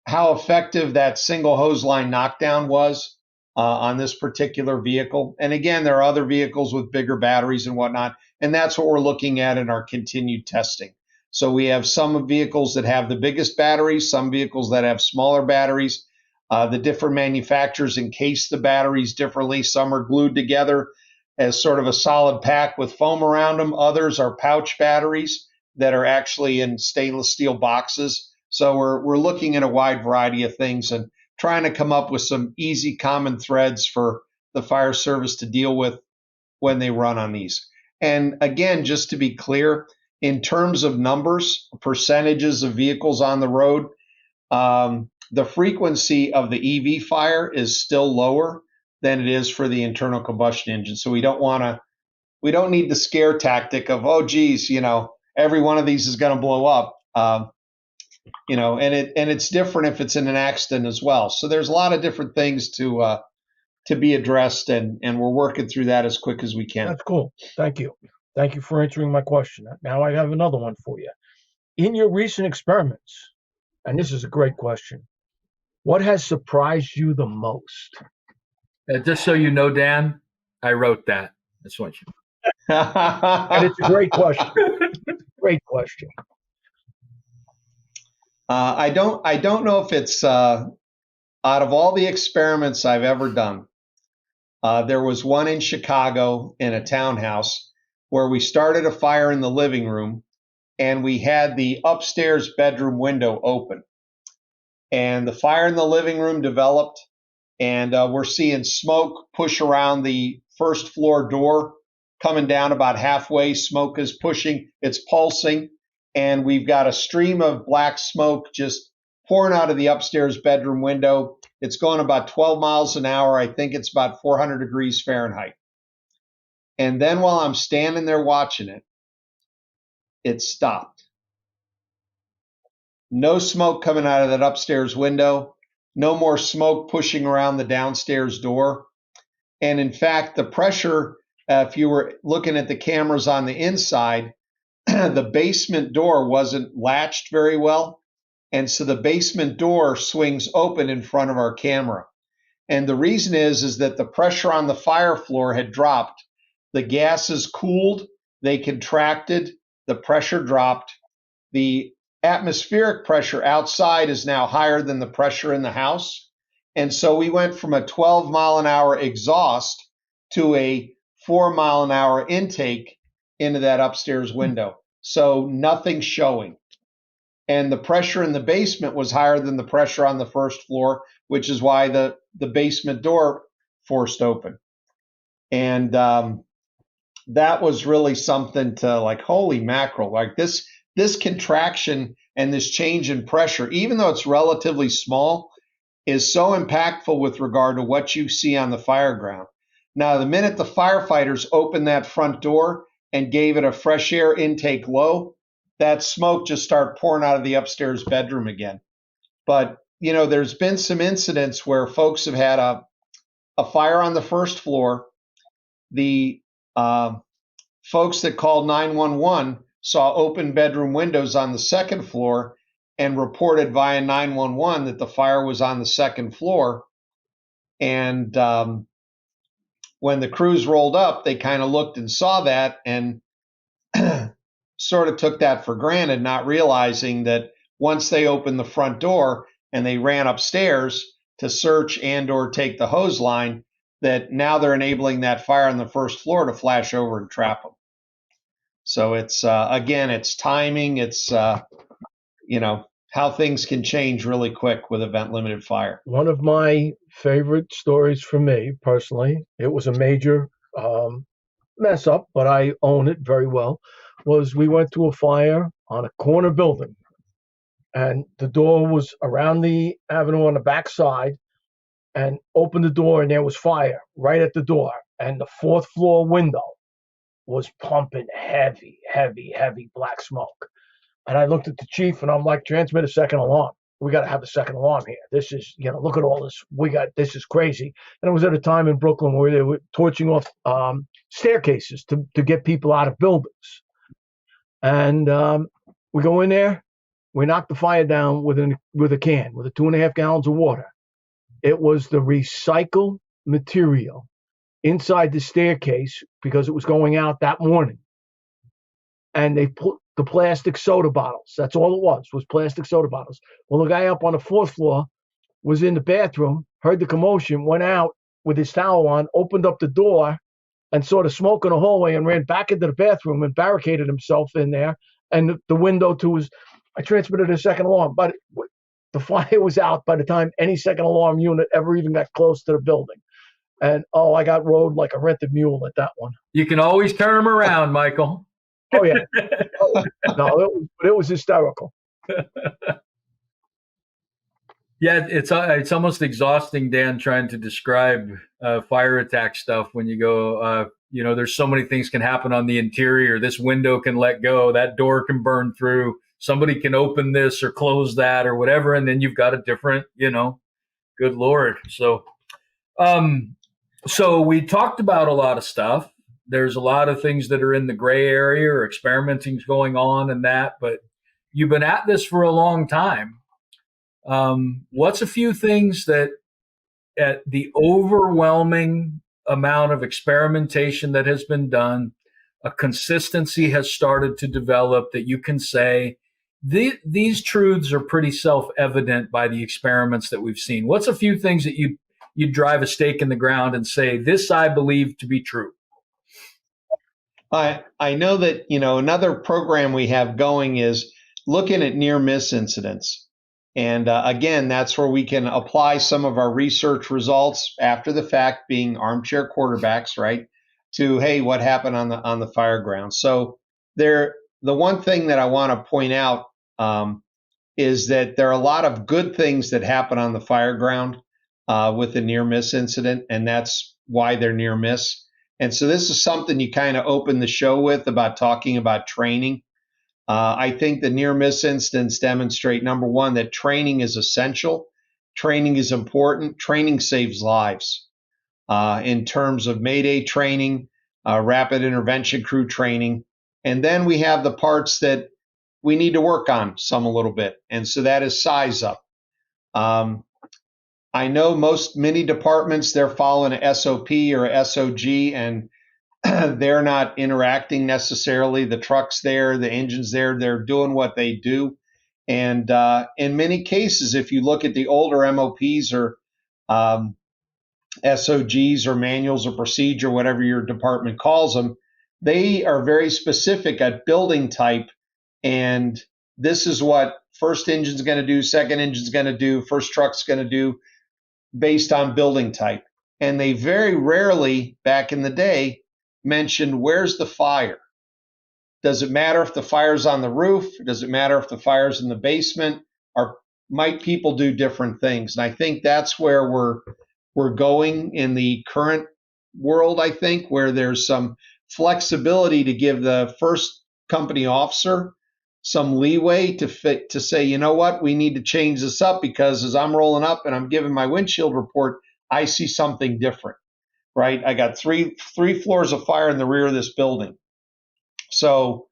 how effective that single hose line knockdown was on this particular vehicle. And again, there are other vehicles with bigger batteries and whatnot, and that's what we're looking at in our continued testing. So we have some vehicles that have the biggest batteries, some vehicles that have smaller batteries. The different manufacturers encase the batteries differently. Some are glued together as sort of a solid pack with foam around them. Others are pouch batteries that are actually in stainless steel boxes. So we're looking at a wide variety of things and trying to come up with some easy common threads for the fire service to deal with when they run on these. And again, just to be clear, in terms of numbers, percentages of vehicles on the road, the frequency of the EV fire is still lower than it is for the internal combustion engine. So we don't need the scare tactic of, oh, geez, every one of these is going to blow up. And it's different if it's in an accident as well. So there's a lot of different things to be addressed, and we're working through that as quick as we can. That's cool. Thank you. Thank you for answering my question. Now I have another one for you. In your recent experiments, and this is a great question, what has surprised you the most? Just so you know, Dan, I wrote that. That's what you. And it's a great question. Great question. I don't know if it's out of all the experiments I've ever done. There was one in Chicago in a townhouse where we started a fire in the living room, and we had the upstairs bedroom window open. And the fire in the living room developed, and we're seeing smoke push around the first floor door, coming down about halfway. Smoke is pushing, it's pulsing, and we've got a stream of black smoke just pouring out of the upstairs bedroom window. It's going about 12 miles an hour. I think it's about 400 degrees Fahrenheit. And then while I'm standing there watching it, it stopped. No smoke coming out of that upstairs window. No more smoke pushing around the downstairs door. And in fact, the pressure, if you were looking at the cameras on the inside, the basement door wasn't latched very well. And so the basement door swings open in front of our camera. And the reason is that the pressure on the fire floor had dropped. The gases cooled, they contracted, the pressure dropped. The atmospheric pressure outside is now higher than the pressure in the house. And so we went from a 12 mile an hour exhaust to a 4 mile an hour intake into that upstairs window. So nothing showing. And the pressure in the basement was higher than the pressure on the first floor, which is why the basement door forced open. And that was really something to like, holy mackerel, like this contraction and this change in pressure, even though it's relatively small, is so impactful with regard to what you see on the fire ground. Now, the minute the firefighters opened that front door and gave it a fresh air intake low, that smoke just started pouring out of the upstairs bedroom again. But, there's been some incidents where folks have had a fire on the first floor. The folks that called 911 saw open bedroom windows on the second floor and reported via 911 that the fire was on the second floor. And when the crews rolled up, they kind of looked and saw that and sort of took that for granted, not realizing that once they opened the front door and they ran upstairs to search and or take the hose line, that now they're enabling that fire on the first floor to flash over and trap them. So it's, again, it's timing. It's, how things can change really quick with event limited fire. One of my favorite stories for me personally, it was a major mess up, but I own it very well, was we went to a fire on a corner building, and the door was around the avenue on the back side, and opened the door and there was fire right at the door, and the fourth floor window was pumping heavy black smoke. And I looked at the chief and I'm like, transmit a second alarm. We got to have a second alarm here. This is, look at all this. This is crazy. And it was at a time in Brooklyn where they were torching off staircases to get people out of buildings. And we go in there, we knock the fire down with a can, with 2.5 gallons of water. It was the recycled material inside the staircase because it was going out that morning. And they put the plastic soda bottles. That's all it was plastic soda bottles. Well, the guy up on the fourth floor was in the bathroom, heard the commotion, went out with his towel on, opened up the door and saw the smoke in the hallway and ran back into the bathroom and barricaded himself in there. And the window to his, I transmitted a second alarm, but the fire was out by the time any second alarm unit ever even got close to the building. And, I got rode like a rented mule at that one. You can always turn them around, Michael. Oh, yeah. No, it was hysterical. Yeah, it's almost exhausting, Dan, trying to describe fire attack stuff when you go, there's so many things can happen on the interior. This window can let go. That door can burn through. Somebody can open this or close that or whatever. And then you've got a different, good Lord. So we talked about a lot of stuff. There's a lot of things that are in the gray area or experimenting's going on and that, but you've been at this for a long time. What's a few things that at the overwhelming amount of experimentation that has been done, a consistency has started to develop that you can say, these truths are pretty self-evident by the experiments that we've seen? What's a few things that you drive a stake in the ground and say, this I believe to be true? I know that, another program we have going is looking at near miss incidents. And again, that's where we can apply some of our research results after the fact, being armchair quarterbacks, right? To, hey, what happened on the fire ground? So the one thing that I want to point out is that there are a lot of good things that happen on the fire ground with a near miss incident, and that's why they're near miss. And so this is something you kind of open the show with about talking about training. I think the near miss incidents demonstrate, number one, that training is essential. Training is important. Training saves lives in terms of Mayday training, rapid intervention crew training. And then we have the parts that we need to work on a little bit. And so that is size up. I know many departments, they're following a SOP or a SOG, and they're not interacting necessarily. The truck's there, the engine's there, they're doing what they do. And in many cases, if you look at the older MOPs or SOGs or manuals of procedure, whatever your department calls them, they are very specific at building type. And this is what first engine's going to do, second engine's going to do, first truck's going to do based on building type. And they very rarely, back in the day, mentioned, where's the fire? Does it matter if the fire's on the roof? Does it matter if the fire's in the basement? Or might people do different things? And I think that's where we're going in the current world, I think, where there's some flexibility to give the first company officer some leeway to say, you know what, we need to change this up because as I'm rolling up and I'm giving my windshield report, I see something different. Right? I got three floors of fire in the rear of this building. So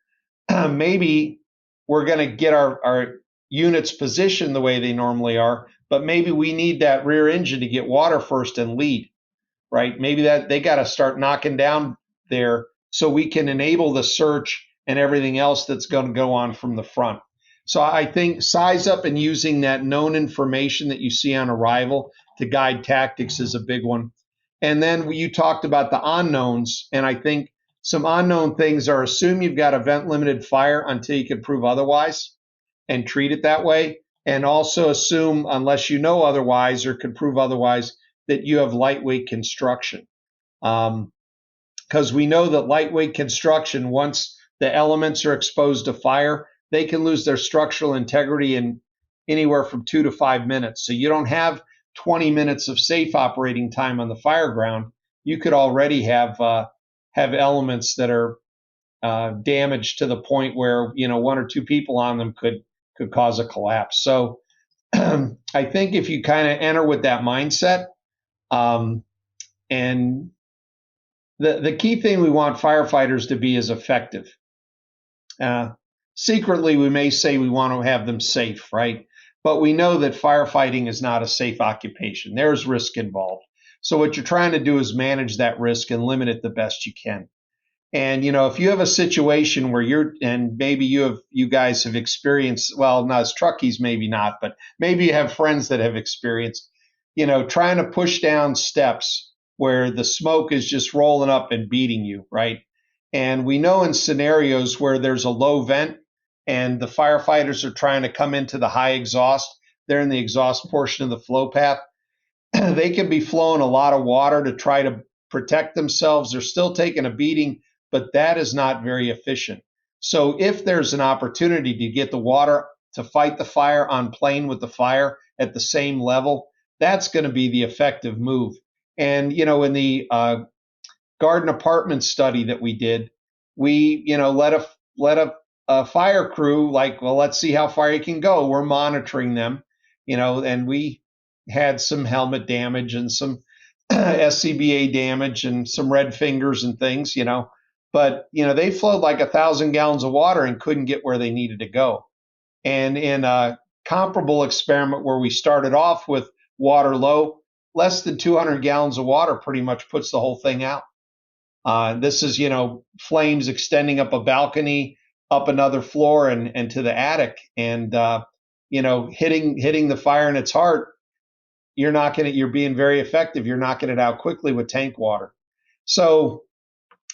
maybe we're going to get our units positioned the way they normally are, but maybe we need that rear engine to get water first and lead, right? Maybe that they got to start knocking down there so we can enable the search and everything else that's going to go on from the front. So I think size up and using that known information that you see on arrival to guide tactics is a big one. And then you talked about the unknowns, and I think some unknown things are assume you've got a vent-limited fire until you can prove otherwise and treat it that way. And also assume, unless you know otherwise or can prove otherwise, that you have lightweight construction. Because we know that lightweight construction, once the elements are exposed to fire, they can lose their structural integrity in anywhere from 2 to 5 minutes. So you don't have 20 minutes of safe operating time on the fire ground. You could already have elements that are damaged to the point where 1 or 2 people on them could cause a collapse. So I think if you kind of enter with that mindset, and the key thing we want firefighters to be is effective. Secretly, we may say we want to have them safe, right? But we know that firefighting is not a safe occupation. There's risk involved. So what you're trying to do is manage that risk and limit it the best you can. And, if you have a situation where and maybe you guys have experienced, well, not as truckies, maybe not, but maybe you have friends that have experienced, trying to push down steps where the smoke is just rolling up and beating you, right? And we know in scenarios where there's a low vent and the firefighters are trying to come into the high exhaust, they're in the exhaust portion of the flow path. they can be flowing a lot of water to try to protect themselves. They're still taking a beating, but that is not very efficient. So if there's an opportunity to get the water to fight the fire on plane with the fire at the same level, that's going to be the effective move. And, in the garden apartment study that we did, we, let a fire crew, like, well, let's see how far you can go. We're monitoring them, and we had some helmet damage and some SCBA damage and some red fingers and things, but, they flowed like 1,000 gallons of water and couldn't get where they needed to go. And in a comparable experiment where we started off with water low, less than 200 gallons of water pretty much puts the whole thing out. This is, flames extending up a balcony, up another floor and to the attic, and, hitting the fire in its heart. You're being very effective. You're knocking it out quickly with tank water. So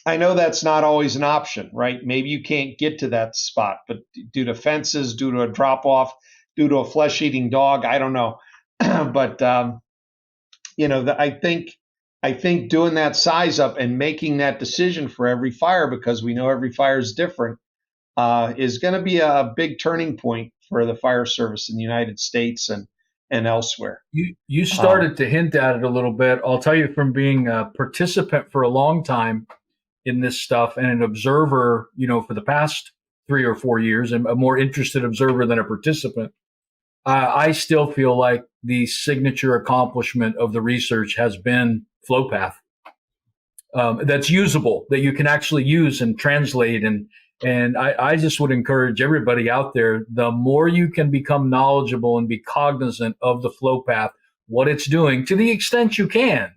I know that's not always an option, right? Maybe you can't get to that spot, but due to fences, due to a drop off, due to a flesh eating dog, I don't know. But, I think doing that size up and making that decision for every fire, because we know every fire is different, is going to be a big turning point for the fire service in the United States and elsewhere. You started to hint at it a little bit. I'll tell you, from being a participant for a long time in this stuff and an observer, for the past 3 or 4 years, and a more interested observer than a participant, I still feel like the signature accomplishment of the research has been flow path. That's usable, that you can actually use and translate. And I just would encourage everybody out there, the more you can become knowledgeable and be cognizant of the flow path, what it's doing to the extent you can.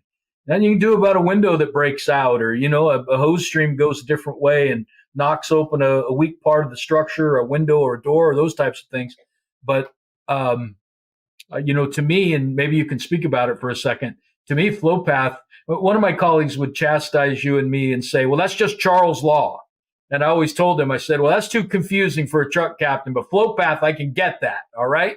Then you can do about a window that breaks out, or, a hose stream goes a different way and knocks open a weak part of the structure, a window or a door, or those types of things. But, to me, and maybe you can speak about it for a second, to me, flow path, one of my colleagues would chastise you and me and say, well, that's just Charles' law. And I always told him, I said, well, that's too confusing for a truck captain, but flow path, I can get that. All right.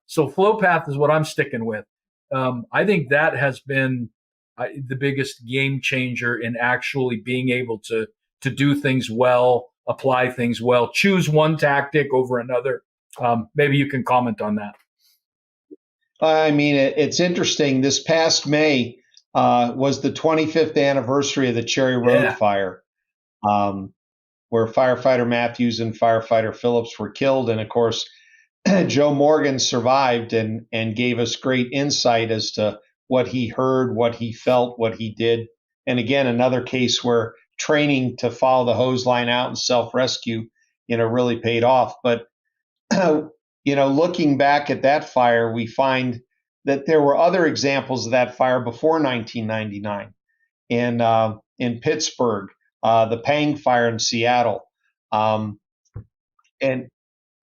So flow path is what I'm sticking with. I think that has been the biggest game changer in actually being able to do things well, apply things well, choose one tactic over another. Maybe you can comment on that. I mean, it's interesting. This past May was the 25th anniversary of the Cherry Road fire, where firefighter Matthews and firefighter Phillips were killed. And of course, Joe Morgan survived and gave us great insight as to what he heard, what he felt, what he did. And again, another case where training to follow the hose line out and self-rescue, really paid off. But, looking back at that fire, we find that there were other examples of that fire before 1999 in Pittsburgh, the Pang fire in Seattle, and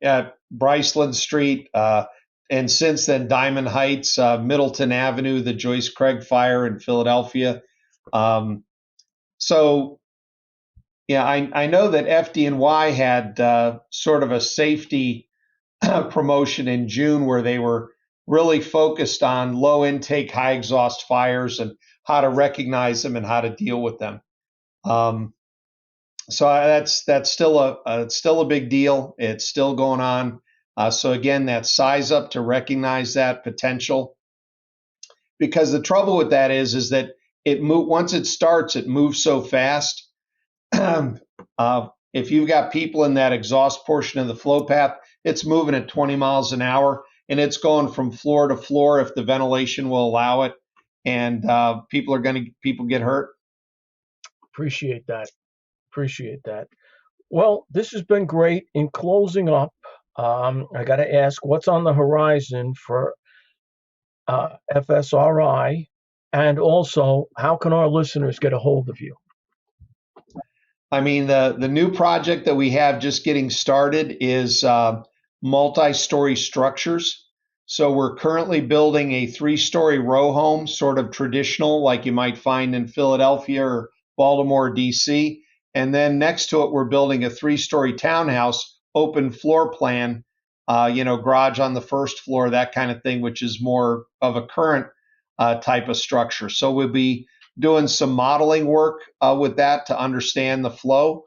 Bryceland Street, and since then, Diamond Heights, Middleton Avenue, the Joyce Craig fire in Philadelphia. So, I know that FDNY had sort of a safety promotion in June where they were really focused on low intake, high exhaust fires and how to recognize them and how to deal with them. So that's still a big deal. It's still going on. So again, that size up to recognize that potential, because the trouble with that is that once it starts, it moves so fast. If you've got people in that exhaust portion of the flow path, it's moving at 20 miles an hour, and it's going from floor to floor if the ventilation will allow it, and people get hurt. Appreciate that. Well, this has been great. In closing up, I got to ask, what's on the horizon for FSRI, and also, how can our listeners get a hold of you? I mean, the new project that we have just getting started is multi-story structures. So we're currently building a 3-story row home, sort of traditional, like you might find in Philadelphia or Baltimore, DC. And then next to it, we're building a 3-story townhouse, open floor plan, garage on the first floor, that kind of thing, which is more of a current type of structure. So we'll be doing some modeling work with that to understand the flow.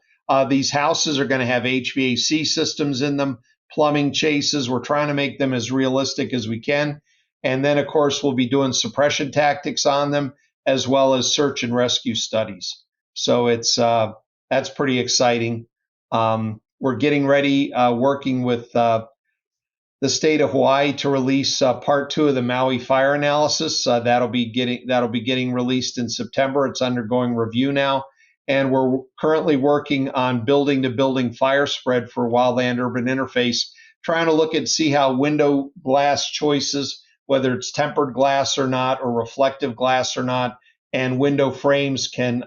These houses are going to have HVAC systems in them, plumbing chases. We're trying to make them as realistic as we can. And then, of course, we'll be doing suppression tactics on them, as well as search and rescue studies. So that's pretty exciting. We're getting ready, working with the state of Hawaii to release part 2 of the Maui fire analysis. That'll be getting released in September. It's undergoing review now, and we're currently working on building-to-building fire spread for wildland-urban interface, trying to look and see how window glass choices, whether it's tempered glass or not, or reflective glass or not, and window frames can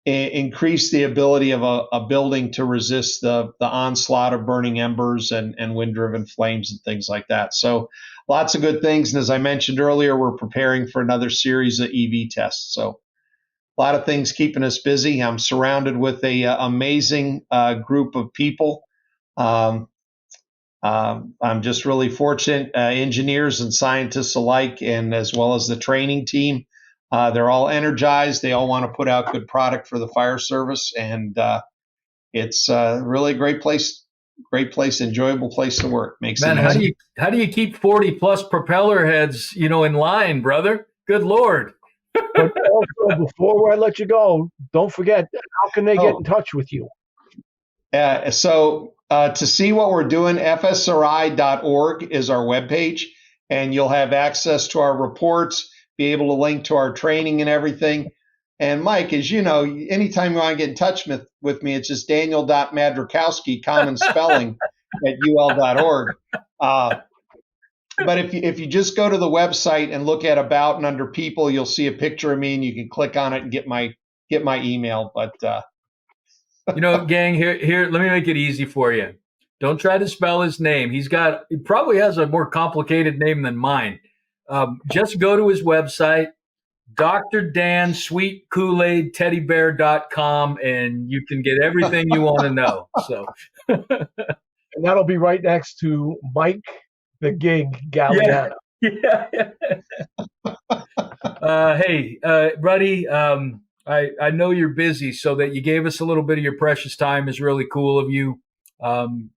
increase the ability of a building to resist the onslaught of burning embers and wind-driven flames and things like that. So lots of good things. And as I mentioned earlier, we're preparing for another series of EV tests. So a lot of things keeping us busy. I'm surrounded with a amazing group of people. I'm just really fortunate, engineers and scientists alike, and as well as the training team. They're all energized. They all want to put out good product for the fire service, and it's really a great place, enjoyable place to work. Makes Man, it easy. how do you keep 40 plus propeller heads, in line, brother? Good Lord. But also, before I let you go, don't forget, how can they get in touch with you? So to see what we're doing, FSRI.org is our webpage, and you'll have access to our reports, be able to link to our training and everything. And Mike, as you know, anytime you want to get in touch with me, it's just Daniel.Madrzykowski, common spelling, at ul.org. But if you just go to the website and look at About and under People, you'll see a picture of me, and you can click on it and get my email. But gang, here, let me make it easy for you. Don't try to spell his name. He probably has a more complicated name than mine. Just go to his website, Dr. Dan Sweet Kool-Aid Teddybear.com, and you can get everything you want to know. So, and that'll be right next to Mike the Gig Gagliano. Yeah. Hey, buddy, I know you're busy, so that you gave us a little bit of your precious time is really cool of you.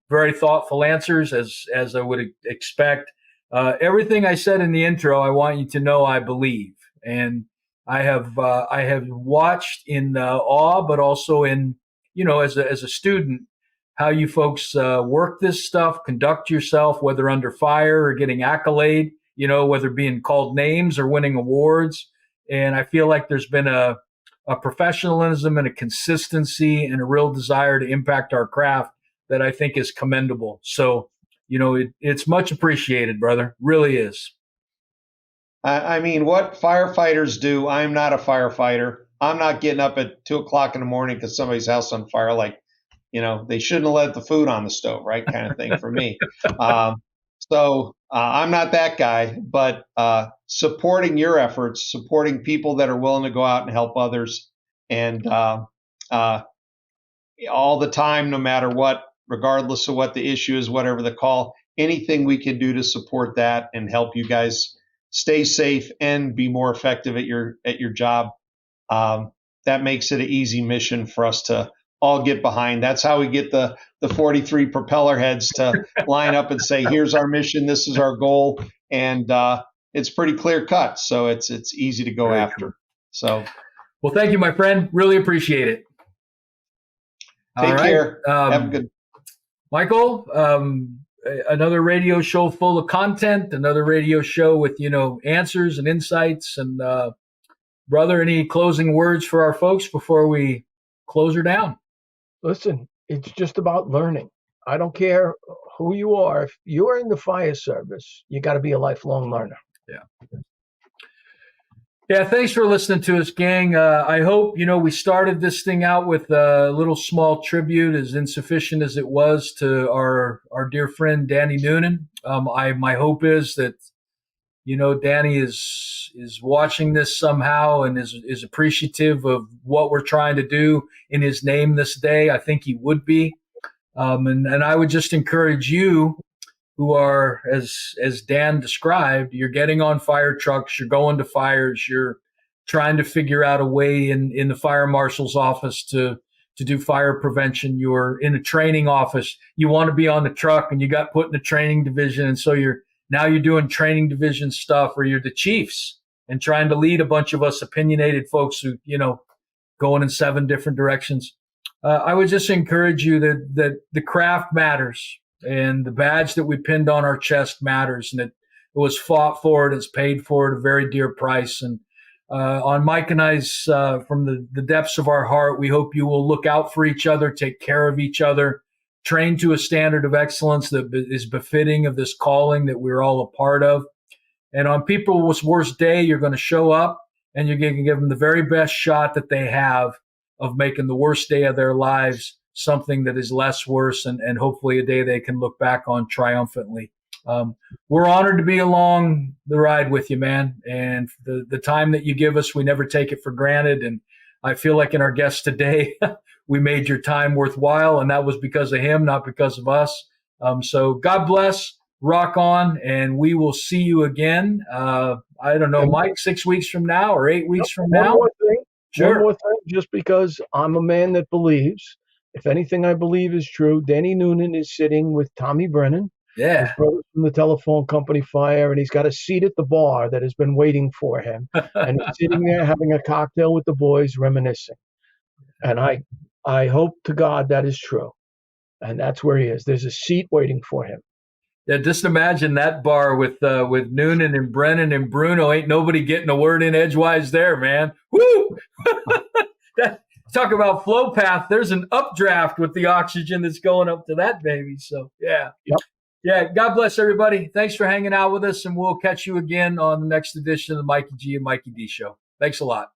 Very thoughtful answers, as I would expect. Everything I said in the intro, I want you to know I believe, and I have watched in awe, but also in as a student, how you folks work this stuff, conduct yourself, whether under fire or getting accolade, whether being called names or winning awards. And I feel like there's been a professionalism and a consistency and a real desire to impact our craft that I think is commendable. So, it's much appreciated, brother. Really is. I mean, what firefighters do, I'm not a firefighter. I'm not getting up at 2:00 in the morning because somebody's house on fire. Like, they shouldn't have let the food on the stove, right? Kind of thing for me. So I'm not that guy, but supporting your efforts, supporting people that are willing to go out and help others, and all the time, no matter what, regardless of what the issue is, whatever the call, anything we can do to support that and help you guys stay safe and be more effective at your job. That makes it an easy mission for us to all get behind. That's how we get the 43 propeller heads to line up and say, here's our mission, this is our goal. And it's pretty clear cut. So it's easy to go after. So, well, thank you, my friend. Really appreciate it. Take care. Have a good. Michael, another radio show full of content, another radio show with, answers and insights. And brother, any closing words for our folks before we close her down? Listen, it's just about learning. I don't care who you are. If you're in the fire service, you got to be a lifelong learner. Yeah. Yeah, thanks for listening to us, gang. I hope, we started this thing out with a little small tribute, as insufficient as it was, to our dear friend, Danny Noonan. My hope is that, Danny is watching this somehow and is appreciative of what we're trying to do in his name this day. I think he would be. And I would just encourage you, who are, as Dan described, you're getting on fire trucks, you're going to fires, you're trying to figure out a way in the fire marshal's office to do fire prevention. You're in a training office. You want to be on the truck and you got put in the training division. And so you're doing training division stuff, or you're the chiefs and trying to lead a bunch of us opinionated folks who, going in 7 different directions. I would just encourage you that the craft matters, and the badge that we pinned on our chest matters, and it was fought for, it's paid for at a very dear price. And on Mike and I's, from the depths of our heart, we hope you will look out for each other, take care of each other, train to a standard of excellence that is befitting of this calling that we're all a part of. And on people's worst day, you're going to show up and you're going to give them the very best shot that they have of making the worst day of their lives something that is less worse, and hopefully a day they can look back on triumphantly. We're honored to be along the ride with you, man. And the time that you give us, we never take it for granted. And I feel like in our guest today, we made your time worthwhile, and that was because of him, not because of us. So God bless, rock on, and we will see you again. I don't know, Mike, 6 weeks from now or 8 weeks from now. One more thing, just because I'm a man that believes. If anything I believe is true, Danny Noonan is sitting with Tommy Brennan, his brother from the telephone company fire, and he's got a seat at the bar that has been waiting for him. And he's sitting there having a cocktail with the boys, reminiscing. And I hope to God that is true. And that's where he is. There's a seat waiting for him. Yeah, just imagine that bar with Noonan and Brennan and Bruno. Ain't nobody getting a word in edgewise there, man. Woo! Talk about flow path. There's an updraft with the oxygen that's going up to that baby. So, yeah. Yep. Yeah, God bless everybody. Thanks for hanging out with us, and we'll catch you again on the next edition of the Mikey G and Mikey D Show. Thanks a lot.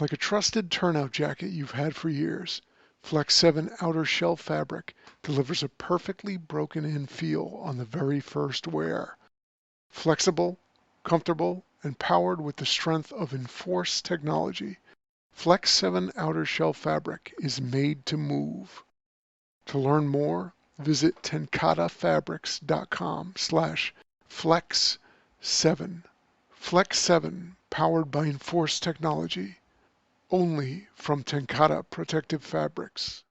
Like a trusted turnout jacket you've had for years, Flex 7 outer shell fabric delivers a perfectly broken-in feel on the very first wear. Flexible, comfortable, and powered with the strength of enforced technology, Flex 7 outer shell fabric is made to move. To learn more, visit tencatafabrics.com/flex7. Flex 7, powered by enforced technology. Only from TenCate Protective Fabrics.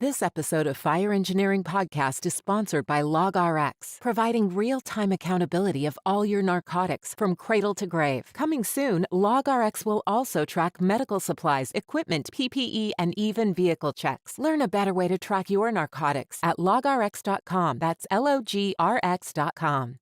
This episode of Fire Engineering Podcast is sponsored by LogRX, providing real-time accountability of all your narcotics from cradle to grave. Coming soon, LogRX will also track medical supplies, equipment, PPE, and even vehicle checks. Learn a better way to track your narcotics at logrx.com. That's LOGRX.com.